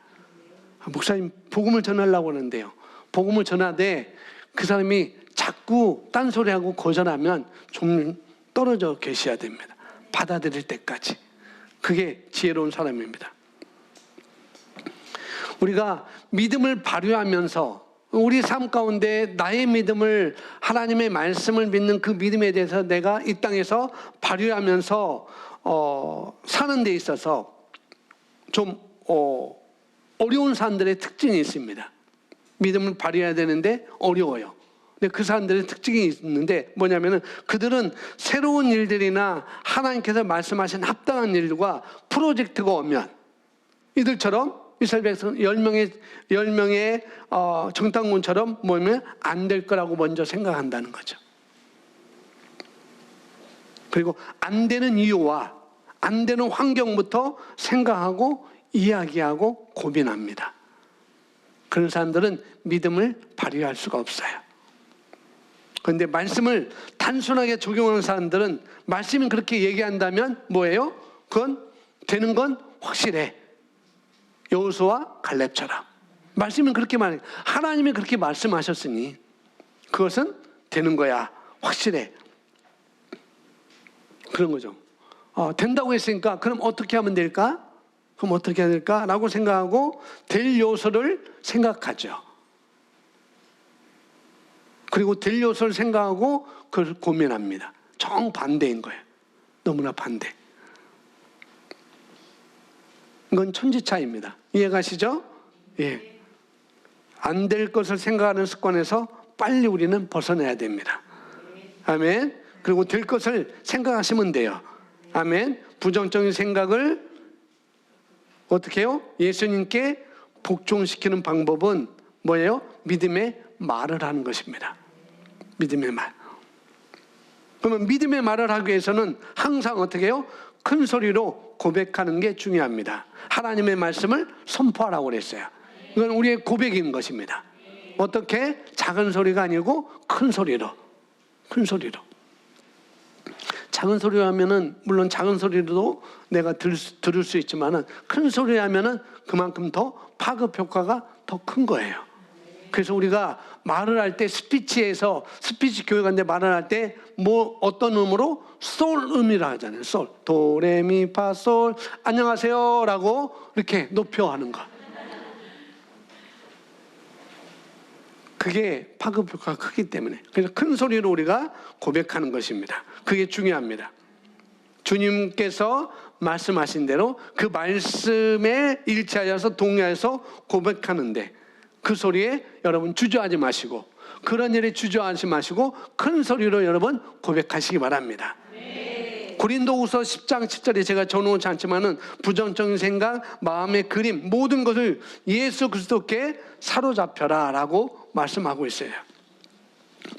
목사님 복음을 전하려고 하는데요. 복음을 전하되 그 사람이 자꾸 딴소리하고 거절하면 좀 떨어져 계셔야 됩니다. 받아들일 때까지. 그게 지혜로운 사람입니다. 우리가 믿음을 발휘하면서 우리 삶 가운데 나의 믿음을 하나님의 말씀을 믿는 그 믿음에 대해서 내가 이 땅에서 발휘하면서 사는 데 있어서 좀 어려운 사람들의 특징이 있습니다. 믿음을 발휘해야 되는데 어려워요. 근데 그 사람들의 특징이 있는데 뭐냐면은 그들은 새로운 일들이나 하나님께서 말씀하신 합당한 일과 프로젝트가 오면 이들처럼 이스라엘 백성 10명의 정탐꾼처럼 뭐면 안 될 거라고 먼저 생각한다는 거죠. 그리고 안 되는 이유와 안 되는 환경부터 생각하고 이야기하고 고민합니다. 그런 사람들은 믿음을 발휘할 수가 없어요. 그런데 말씀을 단순하게 적용하는 사람들은 말씀이 그렇게 얘기한다면 뭐예요? 그건 되는 건 확실해. 여호수아와 갈렙처럼 말씀은 그렇게 말해. 하나님이 그렇게 말씀하셨으니 그것은 되는 거야. 확실해. 그런 거죠. 된다고 했으니까 그럼 어떻게 하면 될까? 그럼 어떻게 해야 될까? 라고 생각하고 될 요소를 생각하죠. 그리고 될 요소를 생각하고 그걸 고민합니다. 정반대인 거예요. 너무나 반대. 이건 천지차이입니다. 이해가시죠? 예. 안 될 것을 생각하는 습관에서 빨리 우리는 벗어나야 됩니다. 아멘. 그리고 될 것을 생각하시면 돼요. 아멘. 부정적인 생각을 어떻게 해요? 예수님께 복종시키는 방법은 뭐예요? 믿음의 말을 하는 것입니다. 믿음의 말. 그러면 믿음의 말을 하기 위해서는 항상 어떻게 해요? 큰 소리로 고백하는 게 중요합니다. 하나님의 말씀을 선포하라고 그랬어요. 이건 우리의 고백인 것입니다. 어떻게? 작은 소리가 아니고 큰 소리로. 큰 소리로. 작은 소리로 하면은 물론 작은 소리로도 내가 들을 수 있지만은 큰 소리로 하면은 그만큼 더 파급 효과가 더 큰 거예요. 그래서 우리가 말을 할 때 스피치 교육하는데 말을 할 때 뭐 어떤 음으로 솔 음이라 하잖아요. 솔 도레미파솔 안녕하세요라고 이렇게 높여 하는 거. 그게 파급 효과가 크기 때문에 그래서 큰 소리로 우리가 고백하는 것입니다. 그게 중요합니다. 주님께서 말씀하신 대로 그 말씀에 일치하여서 동의하여서 고백하는데 그 소리에 여러분 주저하지 마시고 그런 일에 주저하지 마시고 큰 소리로 여러분 고백하시기 바랍니다. 고린도후서 10장 10절에 제가 전놓지 않지만은 부정적인 생각, 마음의 그림 모든 것을 예수 그리스도께 사로잡혀라라고 말씀하고 있어요.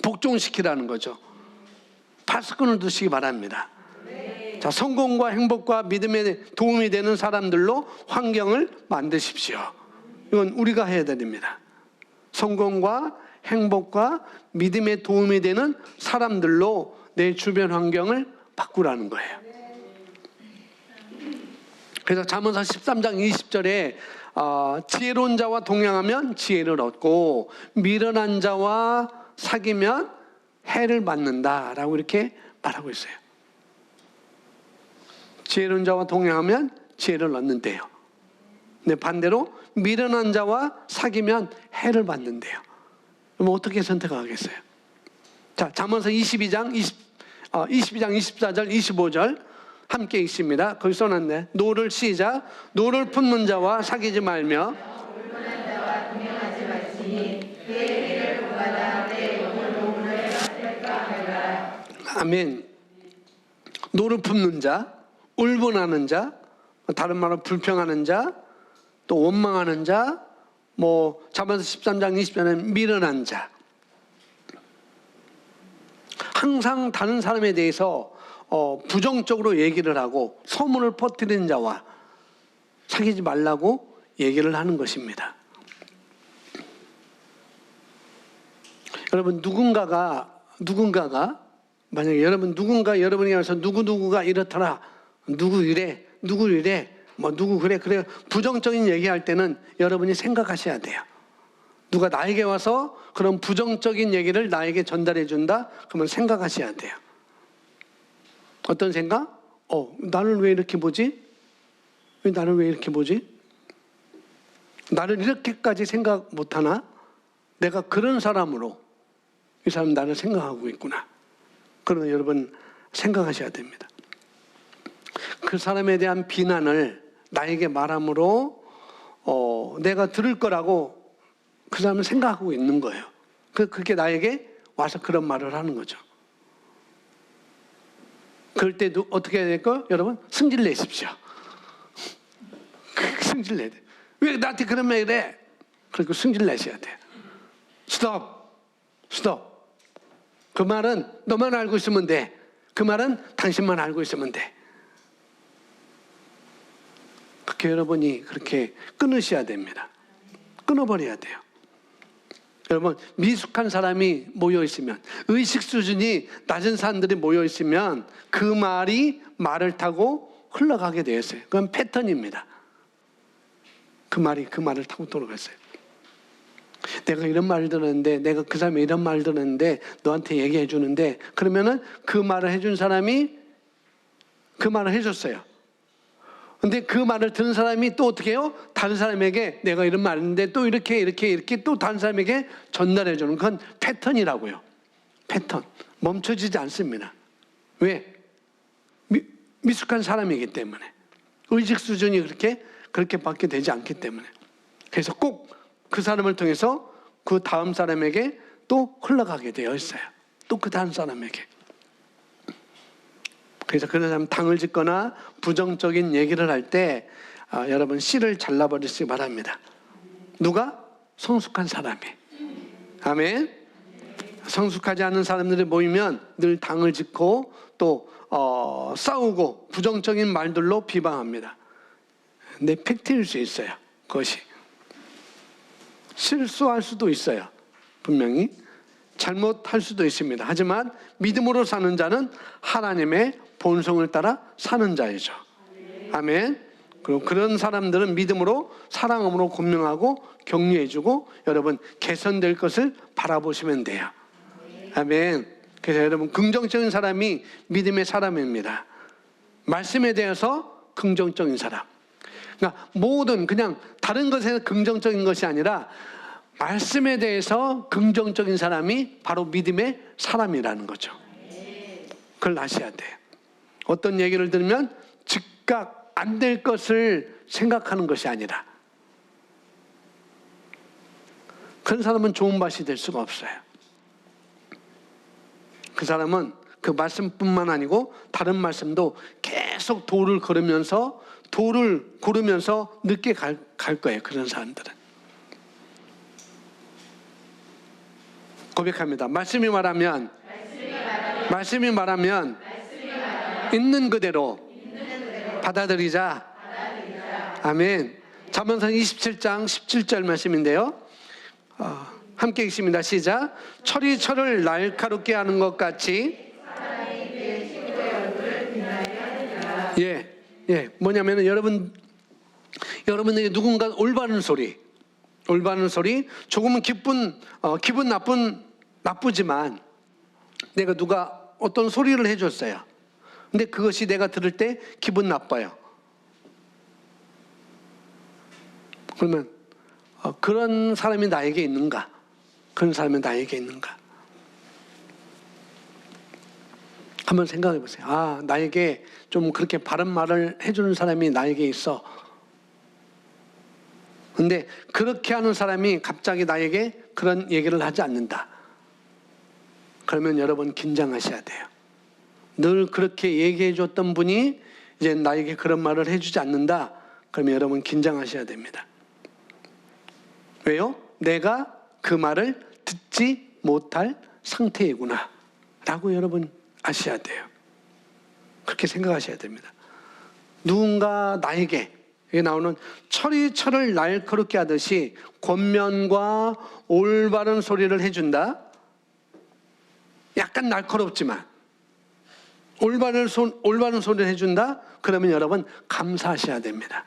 복종시키라는 거죠. 파수꾼을 두시기 바랍니다. 자, 성공과 행복과 믿음에 도움이 되는 사람들로 환경을 만드십시오. 이건 우리가 해야 됩니다. 성공과 행복과 믿음에 도움이 되는 사람들로 내 주변 환경을 바꾸라는 거예요. 그래서 잠언서 13장 20절에 지혜로운 자와 동행하면 지혜를 얻고 미련한 자와 사귀면 해를 받는다라고 이렇게 말하고 있어요. 지혜로운 자와 동행하면 지혜를 얻는데요. 근데 반대로 미련한 자와 사귀면 해를 받는데요. 그럼 어떻게 선택하겠어요? 자, 잠언서 22장 24절 25절 함께 읽습니다. 거기 써놨네. 노를 시작. 노를 품는 자와 사귀지 말며 아멘. 노를 품는 자, 울분하는 자, 다른 말로 불평하는 자, 또 원망하는 자, 잠언서 13장 20절에 미련한 자. 항상 다른 사람에 대해서 부정적으로 얘기를 하고 소문을 퍼뜨리는 자와 사귀지 말라고 얘기를 하는 것입니다. 여러분 누군가가 만약에 여러분이 와서 누구가 이렇더라, 누구 이래, 누구 그래 부정적인 얘기할 때는 여러분이 생각하셔야 돼요. 누가 나에게 와서 그런 부정적인 얘기를 나에게 전달해 준다? 그러면 생각하셔야 돼요. 어떤 생각? 나를 왜 이렇게 보지? 나를 이렇게까지 생각 못하나? 내가 그런 사람으로 이 사람 나를 생각하고 있구나. 그러면 여러분 생각하셔야 됩니다. 그 사람에 대한 비난을 나에게 말함으로 내가 들을 거라고 그 사람은 생각하고 있는 거예요. 그게 나에게 와서 그런 말을 하는 거죠. 그럴 때도 어떻게 해야 될까요? 여러분, 승질 내십시오. 승질 내야 돼. 왜 나한테 그런 말을 해? 그리고 승질 내셔야 돼. 스톱. 그 말은 너만 알고 있으면 돼. 그 말은 당신만 알고 있으면 돼. 그렇게 여러분이 그렇게 끊으셔야 됩니다. 끊어버려야 돼요. 여러분, 미숙한 사람이 모여 있으면, 의식 수준이 낮은 사람들이 모여 있으면 그 말이 말을 타고 흘러가게 되어 있어요. 그건 패턴입니다. 그 말을 타고 돌아갔어요. 내가 이런 말을 들었는데, 내가 그 사람이 이런 말을 들었는데 너한테 얘기해 주는데, 그러면은 그 말을 해준 사람이 그 말을 해줬어요. 근데 그 말을 듣는 사람이 또 어떻게 해요? 다른 사람에게 내가 이런 말인데 또 이렇게 또 다른 사람에게 전달해 주는, 그건 패턴이라고요. 패턴. 멈춰지지 않습니다. 왜? 미숙한 사람이기 때문에. 의식 수준이 그렇게밖에 되지 않기 때문에. 그래서 꼭 그 사람을 통해서 그 다음 사람에게 또 흘러가게 되어 있어요. 또 그 다음 사람에게. 그래서 그런 사람 당을 짓거나 부정적인 얘기를 할 때 여러분, 씨를 잘라버리시기 바랍니다. 누가? 성숙한 사람이. 아멘. 성숙하지 않은 사람들이 모이면 늘 당을 짓고 또 싸우고 부정적인 말들로 비방합니다. 근데 팩트일 수 있어요. 그것이 실수할 수도 있어요. 분명히 잘못할 수도 있습니다. 하지만 믿음으로 사는 자는 하나님의 본성을 따라 사는 자이죠. 아멘. 그리고 그런 사람들은 믿음으로, 사랑함으로 권명하고 격려해주고 여러분, 개선될 것을 바라보시면 돼요. 아멘. 그래서 여러분, 긍정적인 사람이 믿음의 사람입니다. 말씀에 대해서 긍정적인 사람. 그러니까 모든, 그냥 다른 것에서 긍정적인 것이 아니라 말씀에 대해서 긍정적인 사람이 바로 믿음의 사람이라는 거죠. 그걸 아셔야 돼요. 어떤 얘기를 들으면 즉각 안 될 것을 생각하는 것이 아니라, 그런 사람은 좋은 밭이 될 수가 없어요. 그 사람은 그 말씀뿐만 아니고 다른 말씀도 계속 도를 고르면서 늦게 갈 거예요. 그런 사람들은. 고백합니다. 말씀이 말하면 있는 그대로 받아들이자. 아멘. 잠언상 27장 17절 말씀인데요. 함께 읽습니다. 시작. 철이 철을 날카롭게 하는 것 같이. 뭐냐면은 여러분에게 누군가 올바른 소리, 조금은 기분 나쁘지만 내가 누가 어떤 소리를 해줬어요. 근데 그것이 내가 들을 때 기분 나빠요. 그러면 그런 사람이 나에게 있는가? 한번 생각해 보세요. 나에게 좀 그렇게 바른 말을 해주는 사람이 나에게 있어. 근데 그렇게 하는 사람이 갑자기 나에게 그런 얘기를 하지 않는다. 그러면 여러분, 긴장하셔야 돼요. 늘 그렇게 얘기해 줬던 분이 이제 나에게 그런 말을 해주지 않는다. 그러면 여러분, 긴장하셔야 됩니다. 왜요? 내가 그 말을 듣지 못할 상태이구나 라고 여러분 아셔야 돼요. 그렇게 생각하셔야 됩니다. 누군가 나에게, 여기 나오는 철이 철을 날카롭게 하듯이 권면과 올바른 소리를 해준다. 약간 날카롭지만 올바른 소리를 해준다. 그러면 여러분, 감사하셔야 됩니다.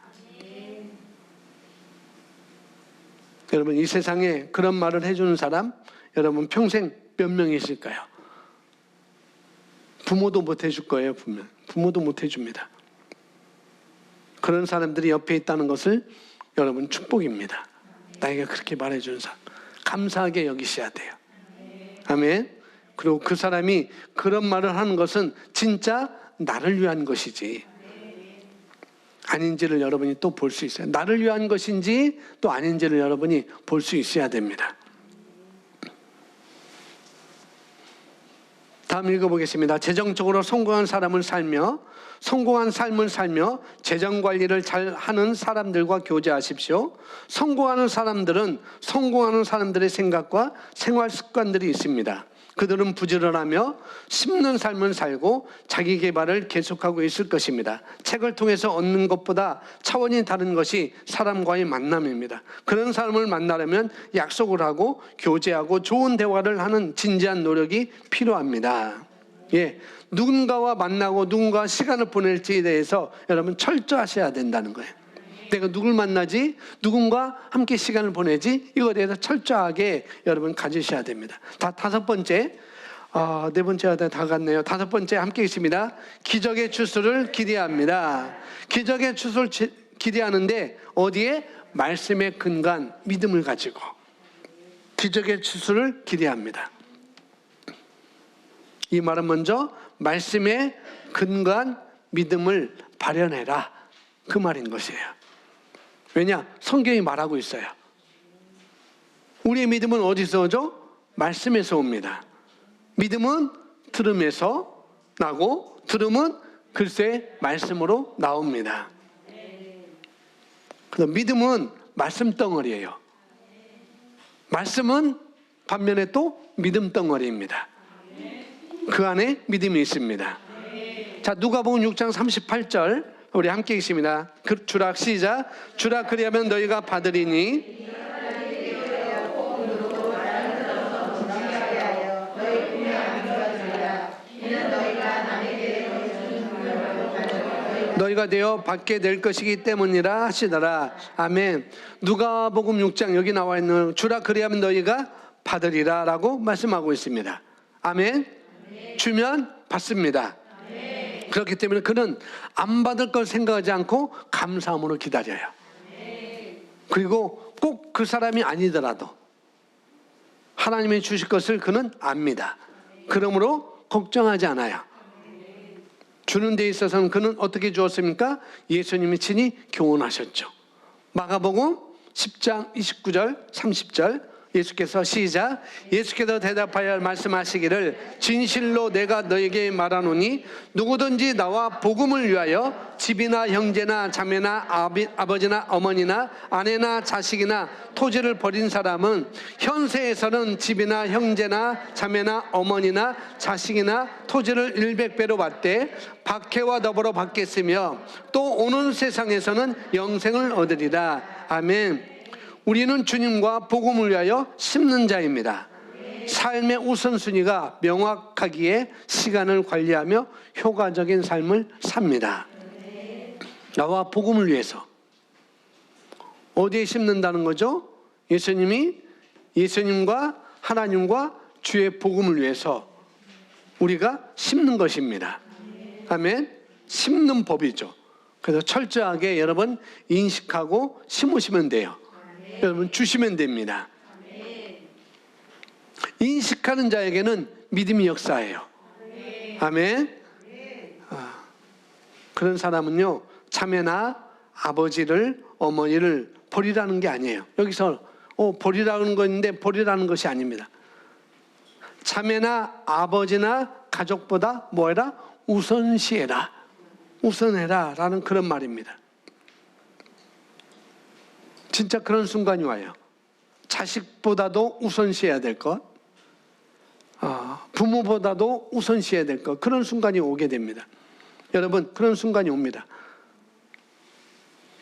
여러분, 이 세상에 그런 말을 해주는 사람 여러분 평생 몇 명 있을까요? 부모도 못 해줄 거예요. 분명 부모도 못 해줍니다. 그런 사람들이 옆에 있다는 것을 여러분, 축복입니다. 나에게 그렇게 말해주는 사람 감사하게 여기셔야 돼요. 아멘. 그리고 그 사람이 그런 말을 하는 것은 진짜 나를 위한 것이지 아닌지를 여러분이 또 볼 수 있어요. 나를 위한 것인지 또 아닌지를 여러분이 볼 수 있어야 됩니다. 다음 읽어보겠습니다. 재정적으로 성공한 삶을 살며 재정 관리를 잘 하는 사람들과 교제하십시오. 성공하는 사람들의 생각과 생활 습관들이 있습니다. 그들은 부지런하며 심는 삶을 살고 자기 개발을 계속하고 있을 것입니다. 책을 통해서 얻는 것보다 차원이 다른 것이 사람과의 만남입니다. 그런 사람을 만나려면 약속을 하고 교제하고 좋은 대화를 하는 진지한 노력이 필요합니다. 누군가와 만나고 누군가와 시간을 보낼지에 대해서 여러분 철저하셔야 된다는 거예요. 내가 누굴 만나지? 누군가 함께 시간을 보내지? 이거에 대해서 철저하게 여러분 가지셔야 됩니다. 다섯 번째, 네 번째가 다 갔네요. 다섯 번째 함께 있습니다. 기적의 추수를 기대합니다. 기적의 추수를 기대하는데 어디에? 말씀에 근거한 믿음을 가지고 기적의 추수를 기대합니다. 이 말은 먼저 말씀에 근거한 믿음을 발현해라, 그 말인 것이에요. 왜냐? 성경이 말하고 있어요. 우리의 믿음은 어디서 오죠? 말씀에서 옵니다. 믿음은 들음에서 나고 들음은 글쎄 말씀으로 나옵니다. 그래서 믿음은 말씀 덩어리예요. 말씀은 반면에 또 믿음 덩어리입니다. 그 안에 믿음이 있습니다. 자, 누가복음 6장 38절 우리 함께 읽습니다. 주라, 시작. 주라, 그리하면 너희가 받으리니 너희가 되어 받게 될 것이기 때문이라 하시더라. 아멘. 누가복음 6장 여기 나와 있는 주라, 그리하면 너희가 받으리라 라고 말씀하고 있습니다. 아멘. 주면 받습니다. 그렇기 때문에 그는 안 받을 걸 생각하지 않고 감사함으로 기다려요. 그리고 꼭 그 사람이 아니더라도 하나님이 주실 것을 그는 압니다. 그러므로 걱정하지 않아요. 주는 데 있어서는 그는 어떻게 주었습니까? 예수님이 친히 교훈하셨죠. 마가복음 10장 29절 30절 예수께서 시작. 예수께서 대답하여 말씀하시기를 진실로 내가 너에게 말하노니 누구든지 나와 복음을 위하여 집이나 형제나 자매나 아버지나 어머니나 아내나 자식이나 토지를 버린 사람은 현세에서는 집이나 형제나 자매나 어머니나 자식이나 토지를 100배로 받되 박해와 더불어 받겠으며 또 오는 세상에서는 영생을 얻으리라. 아멘. 우리는 주님과 복음을 위하여 심는 자입니다. 삶의 우선순위가 명확하기에 시간을 관리하며 효과적인 삶을 삽니다. 나와 복음을 위해서. 어디에 심는다는 거죠? 예수님과 하나님과 주의 복음을 위해서 우리가 심는 것입니다. 아멘. 심는 법이죠. 그래서 철저하게 여러분 인식하고 심으시면 돼요. 여러분 주시면 됩니다. 인식하는 자에게는 믿음이 역사해요. 아멘. 그런 사람은요, 자매나 아버지를, 어머니를 버리라는 게 아니에요. 여기서 버리라는 건데 버리라는 것이 아닙니다. 자매나 아버지나 가족보다 뭐해라? 우선시해라. 우선해라 라는 그런 말입니다. 진짜 그런 순간이 와요. 자식보다도 우선시해야 될 것, 부모보다도 우선시해야 될 것, 그런 순간이 오게 됩니다. 여러분, 그런 순간이 옵니다.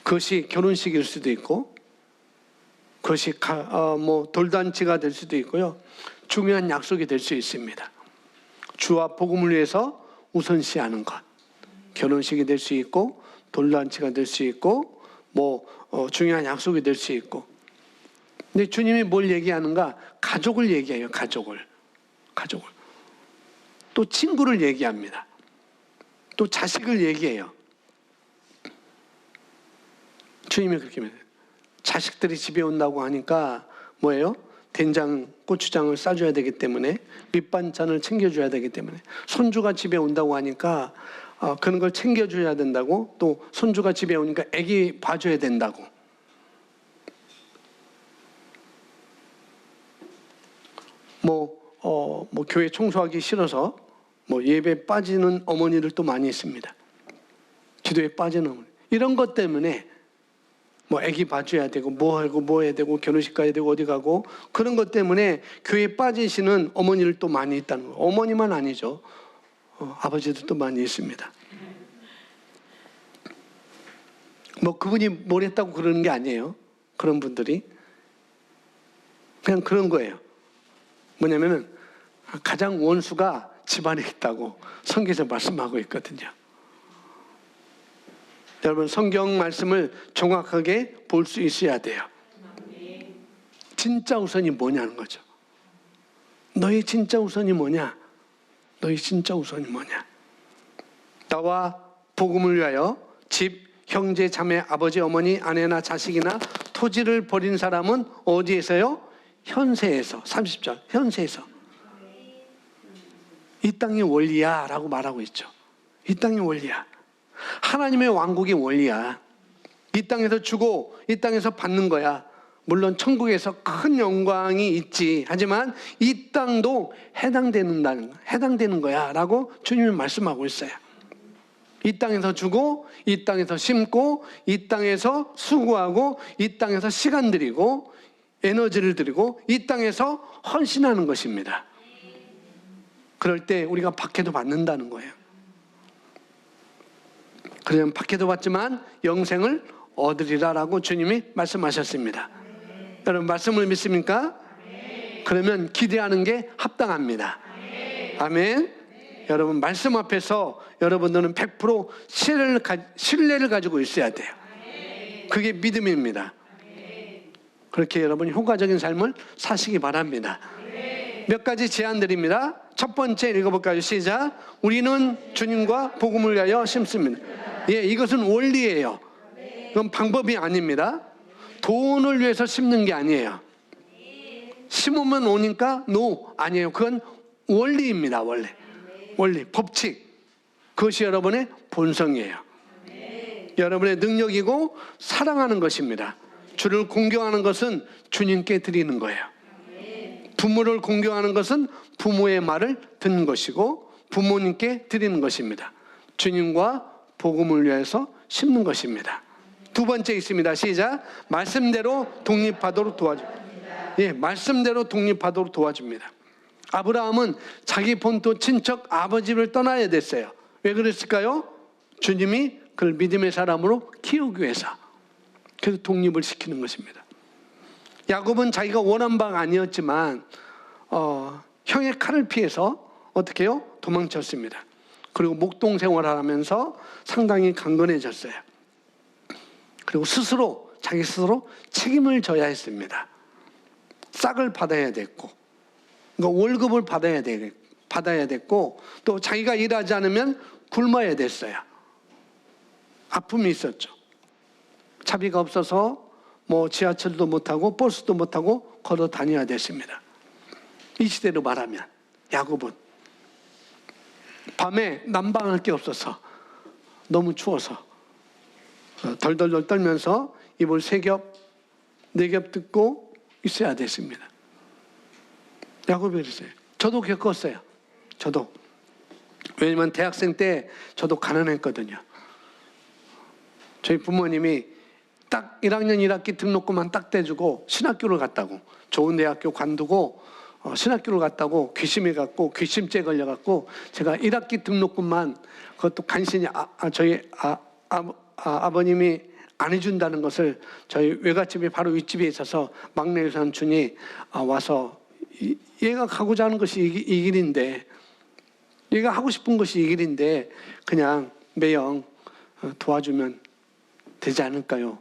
그것이 결혼식일 수도 있고, 그것이 돌잔치가 될 수도 있고요. 중요한 약속이 될 수 있습니다. 주와 복음을 위해서 우선시하는 것, 결혼식이 될 수 있고, 돌잔치가 될 수 있고, 중요한 약속이 될 수 있고. 근데 주님이 뭘 얘기하는가? 가족을 얘기해요. 가족을. 또 친구를 얘기합니다. 또 자식을 얘기해요. 주님이 그렇게 말해요. 자식들이 집에 온다고 하니까 뭐예요? 된장, 고추장을 싸줘야 되기 때문에, 밑반찬을 챙겨줘야 되기 때문에, 손주가 집에 온다고 하니까 그런 걸 챙겨줘야 된다고, 또 손주가 집에 오니까 애기 봐줘야 된다고. 교회 청소하기 싫어서 뭐 예배에 빠지는 어머니들도 많이 있습니다. 기도에 빠지는 어머니. 이런 것 때문에 뭐 아기 봐줘야 되고 뭐 하고 뭐 해야 되고 결혼식 가야 되고 어디 가고 그런 것 때문에 교회에 빠지시는 어머니들 또 많이 있다는 거예요. 어머니만 아니죠. 아버지들도 많이 있습니다. 뭐 그분이 뭘 했다고 그러는 게 아니에요. 그런 분들이 그냥 그런 거예요. 뭐냐면은 가장 원수가 집안에 있다고 성경에서 말씀하고 있거든요. 여러분 성경 말씀을 정확하게 볼 수 있어야 돼요. 진짜 우선이 뭐냐는 거죠. 너희 진짜 우선이 뭐냐? 너희 진짜 우선이 뭐냐? 나와 복음을 위하여 집, 형제, 자매, 아버지, 어머니, 아내나 자식이나 토지를 버린 사람은 어디에서요? 현세에서. 30절 현세에서. 이 땅이 원리야 라고 말하고 있죠. 이 땅이 원리야. 하나님의 왕국이 원리야. 이 땅에서 주고 이 땅에서 받는 거야. 물론 천국에서 큰 영광이 있지. 하지만 이 땅도 해당되는 거야 라고 주님이 말씀하고 있어요. 이 땅에서 주고 이 땅에서 심고 이 땅에서 수고하고 이 땅에서 시간 들이고 에너지를 들이고 이 땅에서 헌신하는 것입니다. 그럴 때 우리가 박해도 받는다는 거예요. 그러면 박해도 받지만 영생을 얻으리라라고 주님이 말씀하셨습니다. 여러분 말씀을 믿습니까? 그러면 기대하는 게 합당합니다. 아멘. 여러분 말씀 앞에서 여러분들은 100% 신뢰를 가지고 있어야 돼요. 그게 믿음입니다. 그렇게 여러분 효과적인 삶을 사시기 바랍니다. 몇 가지 제안 드립니다. 첫 번째 읽어볼까요? 시작. 우리는 주님과 복음을 위하여 심습니다. 예, 이것은 원리예요. 그건 방법이 아닙니다. 돈을 위해서 심는 게 아니에요. 심으면 오니까 아니에요. 그건 원리입니다. 원리, 법칙. 그것이 여러분의 본성이에요. 여러분의 능력이고 사랑하는 것입니다. 주를 공경하는 것은 주님께 드리는 거예요. 부모를 공경하는 것은 부모의 말을 듣는 것이고 부모님께 드리는 것입니다. 주님과 복음을 위해서 심는 것입니다. 두 번째 있습니다. 시작. 말씀대로 독립하도록 도와줍니다. 예, 말씀대로 독립하도록 도와줍니다. 아브라함은 자기 본토 친척 아버지를 떠나야 됐어요. 왜 그랬을까요? 주님이 그를 믿음의 사람으로 키우기 위해서. 그래서 독립을 시키는 것입니다. 야곱은 자기가 원한 바가 아니었지만 형의 칼을 피해서 어떻게 해요? 도망쳤습니다. 그리고 목동 생활을 하면서 상당히 강건해졌어요. 그리고 자기 스스로 책임을 져야 했습니다. 싹을 받아야 됐고, 그러니까 월급을 받아야 됐고, 또 자기가 일하지 않으면 굶어야 됐어요. 아픔이 있었죠. 차비가 없어서 뭐 지하철도 못 타고 버스도 못 타고 걸어 다녀야 됐습니다. 이 시대로 말하면 야곱은 밤에 난방할 게 없어서 너무 추워서 덜덜덜 떨면서 이불 3겹, 4겹 뜯고 있어야 됐습니다. 야곱이 그랬어요. 저도 겪었어요. 저도. 왜냐면 대학생 때 저도 가난했거든요. 저희 부모님이 딱 1학년 1학기 등록금만 딱 떼주고 신학교를 갔다고, 좋은 대학교 관두고 신학교를 갔다고 괘씸해갖고 괘씸죄 걸려갖고 제가 1학기 등록금만 그것도 간신히 저희 아버님이 안 해준다는 것을 저희 외갓집이 바로 윗집에 있어서 막내 유산춘이 와서 얘가 가고자 하는 것이 이 길인데, 얘가 하고 싶은 것이 이 길인데 그냥 매형 도와주면 되지 않을까요?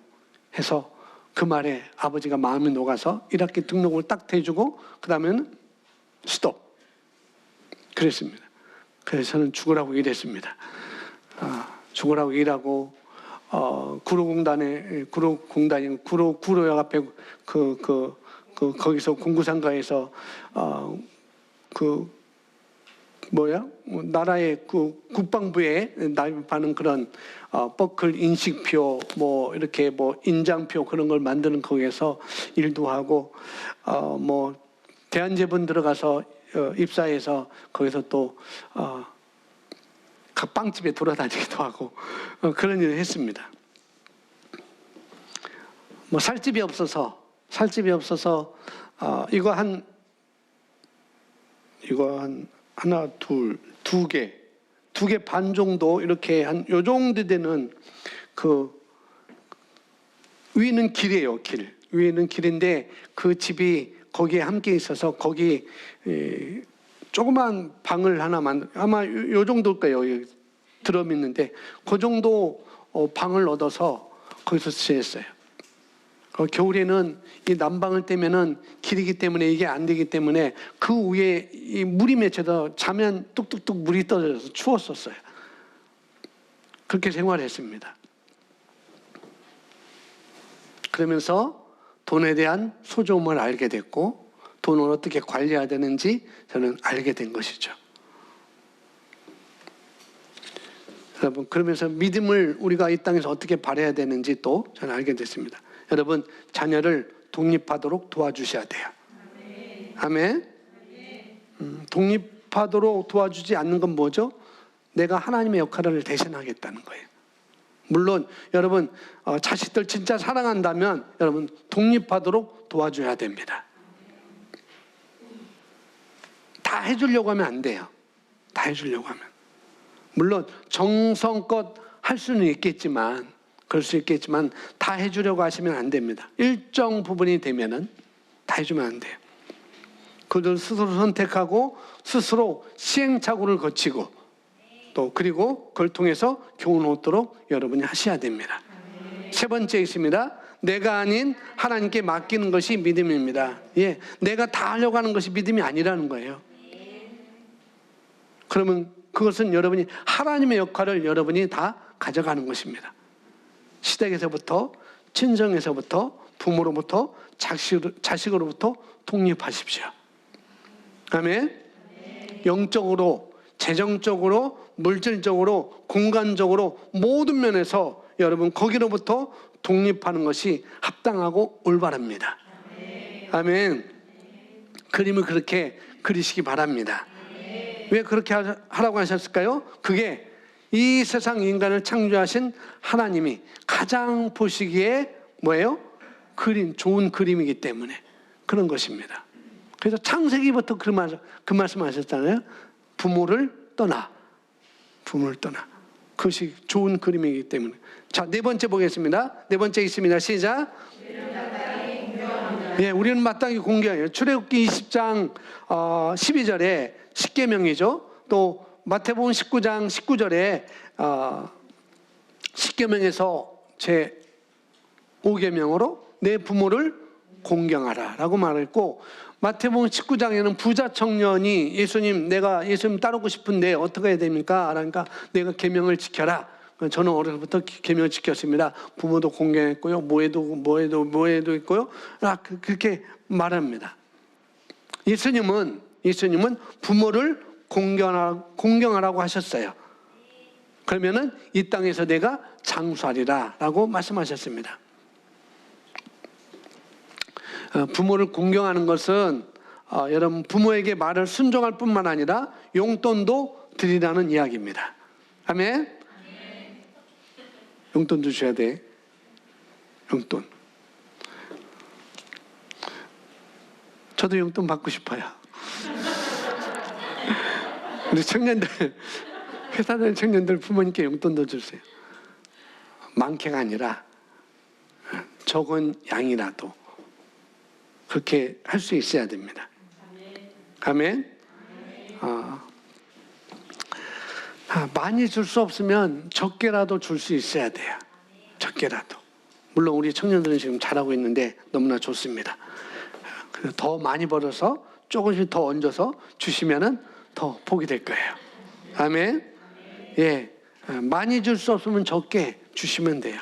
해서 그 말에 아버지가 마음이 녹아서 1학기 등록을 딱 대주고 그 다음에는 스톱. 그랬습니다. 그래서 저는 죽으라고 일했습니다. 죽으라고 일하고 구로역 앞에 거기서 공구상가에서 나라의 국방부에 납입하는 그런 버클 인식표 이렇게 인장표 그런 걸 만드는 거기에서 일도 하고 대한제분 들어가서 입사해서 거기서 또 각 빵집에 돌아다니기도 하고 그런 일을 했습니다. 뭐 살집이 없어서 이거 한 하나 두 개 반 정도 이렇게 한 요 정도 되는 그 위는 길이에요. 위에는 길인데 그 집이 거기에 함께 있어서 거기 조그만 방을 하나 아마 요 정도일 거예요. 드럼 있는데 그 정도 방을 얻어서 거기서 지냈어요. 겨울에는 이 난방을 떼면은 길이기 때문에 이게 안 되기 때문에 그 위에 이 물이 맺혀서 자면 뚝뚝뚝 물이 떨어져서 추웠었어요. 그렇게 생활했습니다. 그러면서 돈에 대한 소중함을 알게 됐고 돈을 어떻게 관리해야 되는지 저는 알게 된 것이죠. 여러분, 그러면서 믿음을 우리가 이 땅에서 어떻게 발휘해야 되는지 또 저는 알게 됐습니다. 여러분, 자녀를 독립하도록 도와주셔야 돼요. 아멘. 독립하도록 도와주지 않는 건 뭐죠? 내가 하나님의 역할을 대신하겠다는 거예요. 물론 여러분 자식들 진짜 사랑한다면 여러분 독립하도록 도와줘야 됩니다. 다 해주려고 하면 안 돼요. 다 해주려고 하면. 물론 정성껏 할 수는 있겠지만 그럴 수 있겠지만 다 해주려고 하시면 안 됩니다. 일정 부분이 되면은 다 해주면 안 돼요. 그들 스스로 선택하고 스스로 시행착오를 거치고 또 그리고 그걸 통해서 교훈을 얻도록 여러분이 하셔야 됩니다. 세 번째 있습니다. 내가 아닌 하나님께 맡기는 것이 믿음입니다. 예, 내가 다 하려고 하는 것이 믿음이 아니라는 거예요. 그러면 그것은 여러분이 하나님의 역할을 여러분이 다 가져가는 것입니다. 시댁에서부터 친정에서부터 부모로부터 자식으로부터 독립하십시오. 아멘. 영적으로, 재정적으로, 물질적으로, 공간적으로 모든 면에서 여러분 거기로부터 독립하는 것이 합당하고 올바릅니다. 아멘. 그림을 그렇게 그리시기 바랍니다. 왜 그렇게 하라고 하셨을까요? 그게 이 세상 인간을 창조하신 하나님이 가장 보시기에 뭐예요? 좋은 그림이기 때문에 그런 것입니다. 그래서 창세기부터 그 말씀하셨잖아요. 부모를 떠나. 그것이 좋은 그림이기 때문에. 자, 네 번째 보겠습니다. 네 번째 있습니다. 시작. 예, 우리는 마땅히 공경해요. 출애굽기 20장 12절에 십계명이죠. 또 마태복음 19장 19절에 십계명에서 제 5계명으로 내 부모를 공경하라 라고 말했고, 마태복음 19장에는 부자 청년이 내가 예수님 따르고 싶은데 어떻게 해야 됩니까? 그러니까 내가 계명을 지켜라. 저는 어려서부터 계명을 지켰습니다. 부모도 공경했고요. 뭐에도 있고요. 그렇게 말합니다. 예수님은 부모를 공경하라고 하셨어요. 그러면은 이 땅에서 내가 장수하리라 라고 말씀하셨습니다. 부모를 공경하는 것은 여러분 부모에게 말을 순종할 뿐만 아니라 용돈도 드리라는 이야기입니다. 아멘. 용돈도 줘야 돼. 용돈. 저도 용돈 받고 싶어요. 우리 청년들, 회사 다니는 청년들 부모님께 용돈도 주세요. 많게가 아니라 적은 양이라도 그렇게 할 수 있어야 됩니다. 아멘. 많이 줄 수 없으면 적게라도 줄 수 있어야 돼요. 적게라도. 물론 우리 청년들은 지금 잘하고 있는데 너무나 좋습니다. 더 많이 벌어서 조금씩 더 얹어서 주시면은 더 복이 될 거예요. 아멘. 예, 많이 줄 수 없으면 적게 주시면 돼요.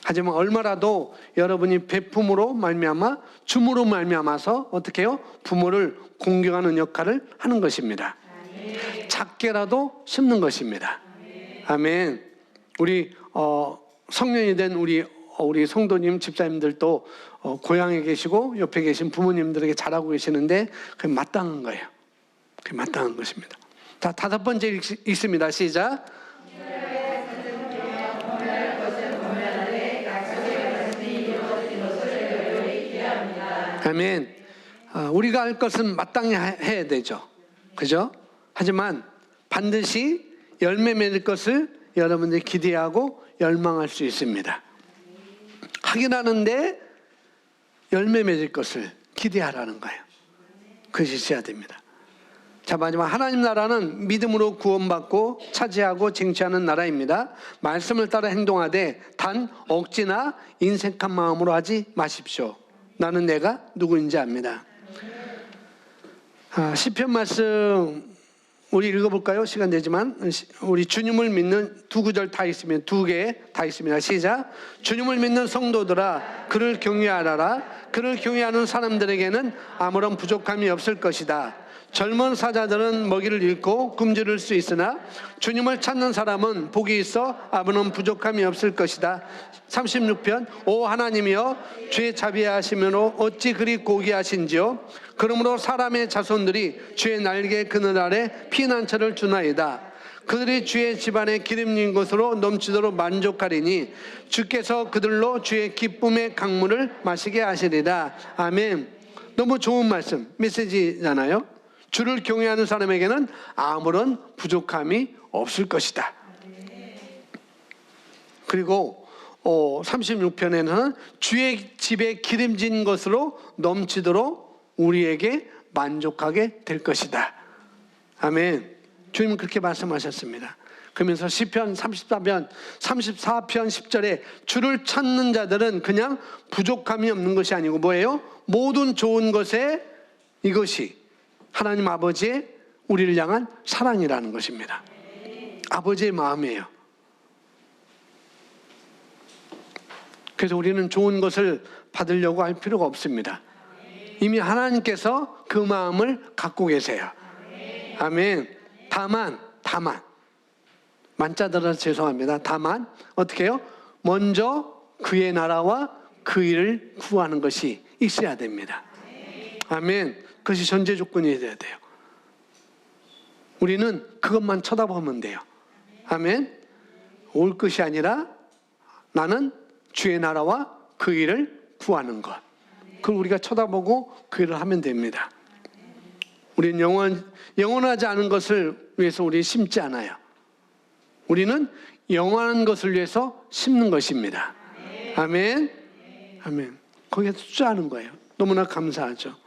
하지만 얼마라도 여러분이 베품으로 말미암아 줌으로 말미암아서 어떻게 해요? 부모를 공경하는 역할을 하는 것입니다. 작게라도 심는 것입니다. 아멘. 우리 성년이 된 우리 성도님 집사님들도 고향에 계시고 옆에 계신 부모님들에게 잘하고 계시는데 그게 마땅한 거예요. 그게 마땅한 것입니다. 자, 5번째 읽습니다. 시작. 아멘. 우리가 할 것은 마땅히 해야 되죠. 그죠? 하지만 반드시 열매 맺을 것을 여러분들이 기대하고 열망할 수 있습니다. 하긴 하는데 열매 맺을 것을 기대하라는 거예요. 그것이 있어야 됩니다. 자, 마지막 하나님 나라는 믿음으로 구원받고 차지하고 쟁취하는 나라입니다. 말씀을 따라 행동하되 단 억지나 인색한 마음으로 하지 마십시오. 나는 내가 누구인지 압니다. 시편 말씀 우리 읽어볼까요? 시간 되지만 우리 주님을 믿는 두 구절 다 있으면 2개 다 있습니다. 시작. 주님을 믿는 성도들아 그를 경외하라. 그를 경외하는 사람들에게는 아무런 부족함이 없을 것이다. 젊은 사자들은 먹이를 잃고 굶주릴 수 있으나 주님을 찾는 사람은 복이 있어 아무런 부족함이 없을 것이다. 36편 오 하나님이여 주의 자비하심으로 어찌 그리 고귀하신지요. 그러므로 사람의 자손들이 주의 날개 그늘 아래 피난처를 주나이다. 그들이 주의 집안에 기름진 것으로 넘치도록 만족하리니 주께서 그들로 주의 기쁨의 강물을 마시게 하시리라. 아멘. 너무 좋은 말씀 메시지잖아요. 주를 경외하는 사람에게는 아무런 부족함이 없을 것이다. 그리고 36편에는 주의 집에 기름진 것으로 넘치도록 우리에게 만족하게 될 것이다. 아멘. 주님은 그렇게 말씀하셨습니다. 그러면서 시편 34편 10절에 주를 찾는 자들은 그냥 부족함이 없는 것이 아니고 뭐예요? 모든 좋은 것에 이것이 하나님 아버지의 우리를 향한 사랑이라는 것입니다. 아버지의 마음이에요. 그래서 우리는 좋은 것을 받으려고 할 필요가 없습니다. 이미 하나님께서 그 마음을 갖고 계세요. 아멘. 다만 만자들어서 죄송합니다. 다만 어떻게 해요? 먼저 그의 나라와 그 일을 구하는 것이 있어야 됩니다. 아멘. 그것이 전제 조건이 돼야 돼요. 우리는 그것만 쳐다보면 돼요. 아멘. 올 것이 아니라 나는 주의 나라와 그 일을 구하는 것. 그걸 우리가 쳐다보고 그 일을 하면 됩니다. 우리는 영원하지 않은 것을 위해서 우리 심지 않아요. 우리는 영원한 것을 위해서 심는 것입니다. 아멘. 아멘. 거기에 투자하는 거예요. 너무나 감사하죠.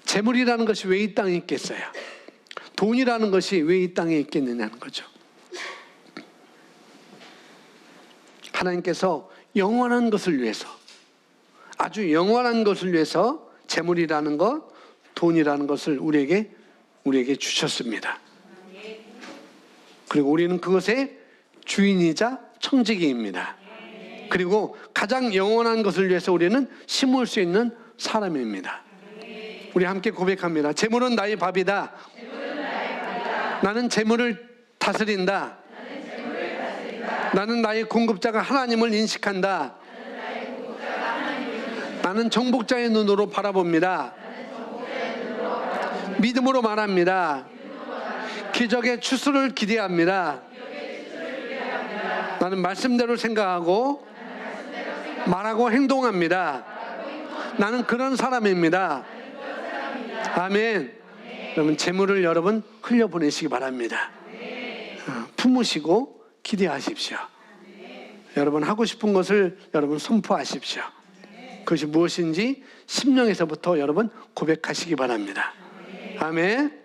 재물이라는 것이 왜 이 땅에 있겠어요? 돈이라는 것이 왜 이 땅에 있겠느냐는 거죠. 하나님께서 영원한 것을 위해서, 아주 영원한 것을 위해서 재물이라는 것, 돈이라는 것을 우리에게 주셨습니다. 그리고 우리는 그것의 주인이자 청지기입니다. 그리고 가장 영원한 것을 위해서 우리는 심을 수 있는 사람입니다. 우리 함께 고백합니다. 재물은 나의 밥이다. 나는 재물을 다스린다. 나는 나의 공급자가 하나님을 인식한다. 나는 정복자의 눈으로 바라봅니다. 믿음으로 말합니다. 기적의 추수를 기대합니다. 나는 말씀대로 생각하고 말하고 행동합니다. 나는 그런 사람입니다. 아멘. 여러분 재물을 여러분 흘려보내시기 바랍니다. 품으시고 기대하십시오. 여러분 하고 싶은 것을 여러분 선포하십시오. 그것이 무엇인지 심령에서부터 여러분 고백하시기 바랍니다. 아멘.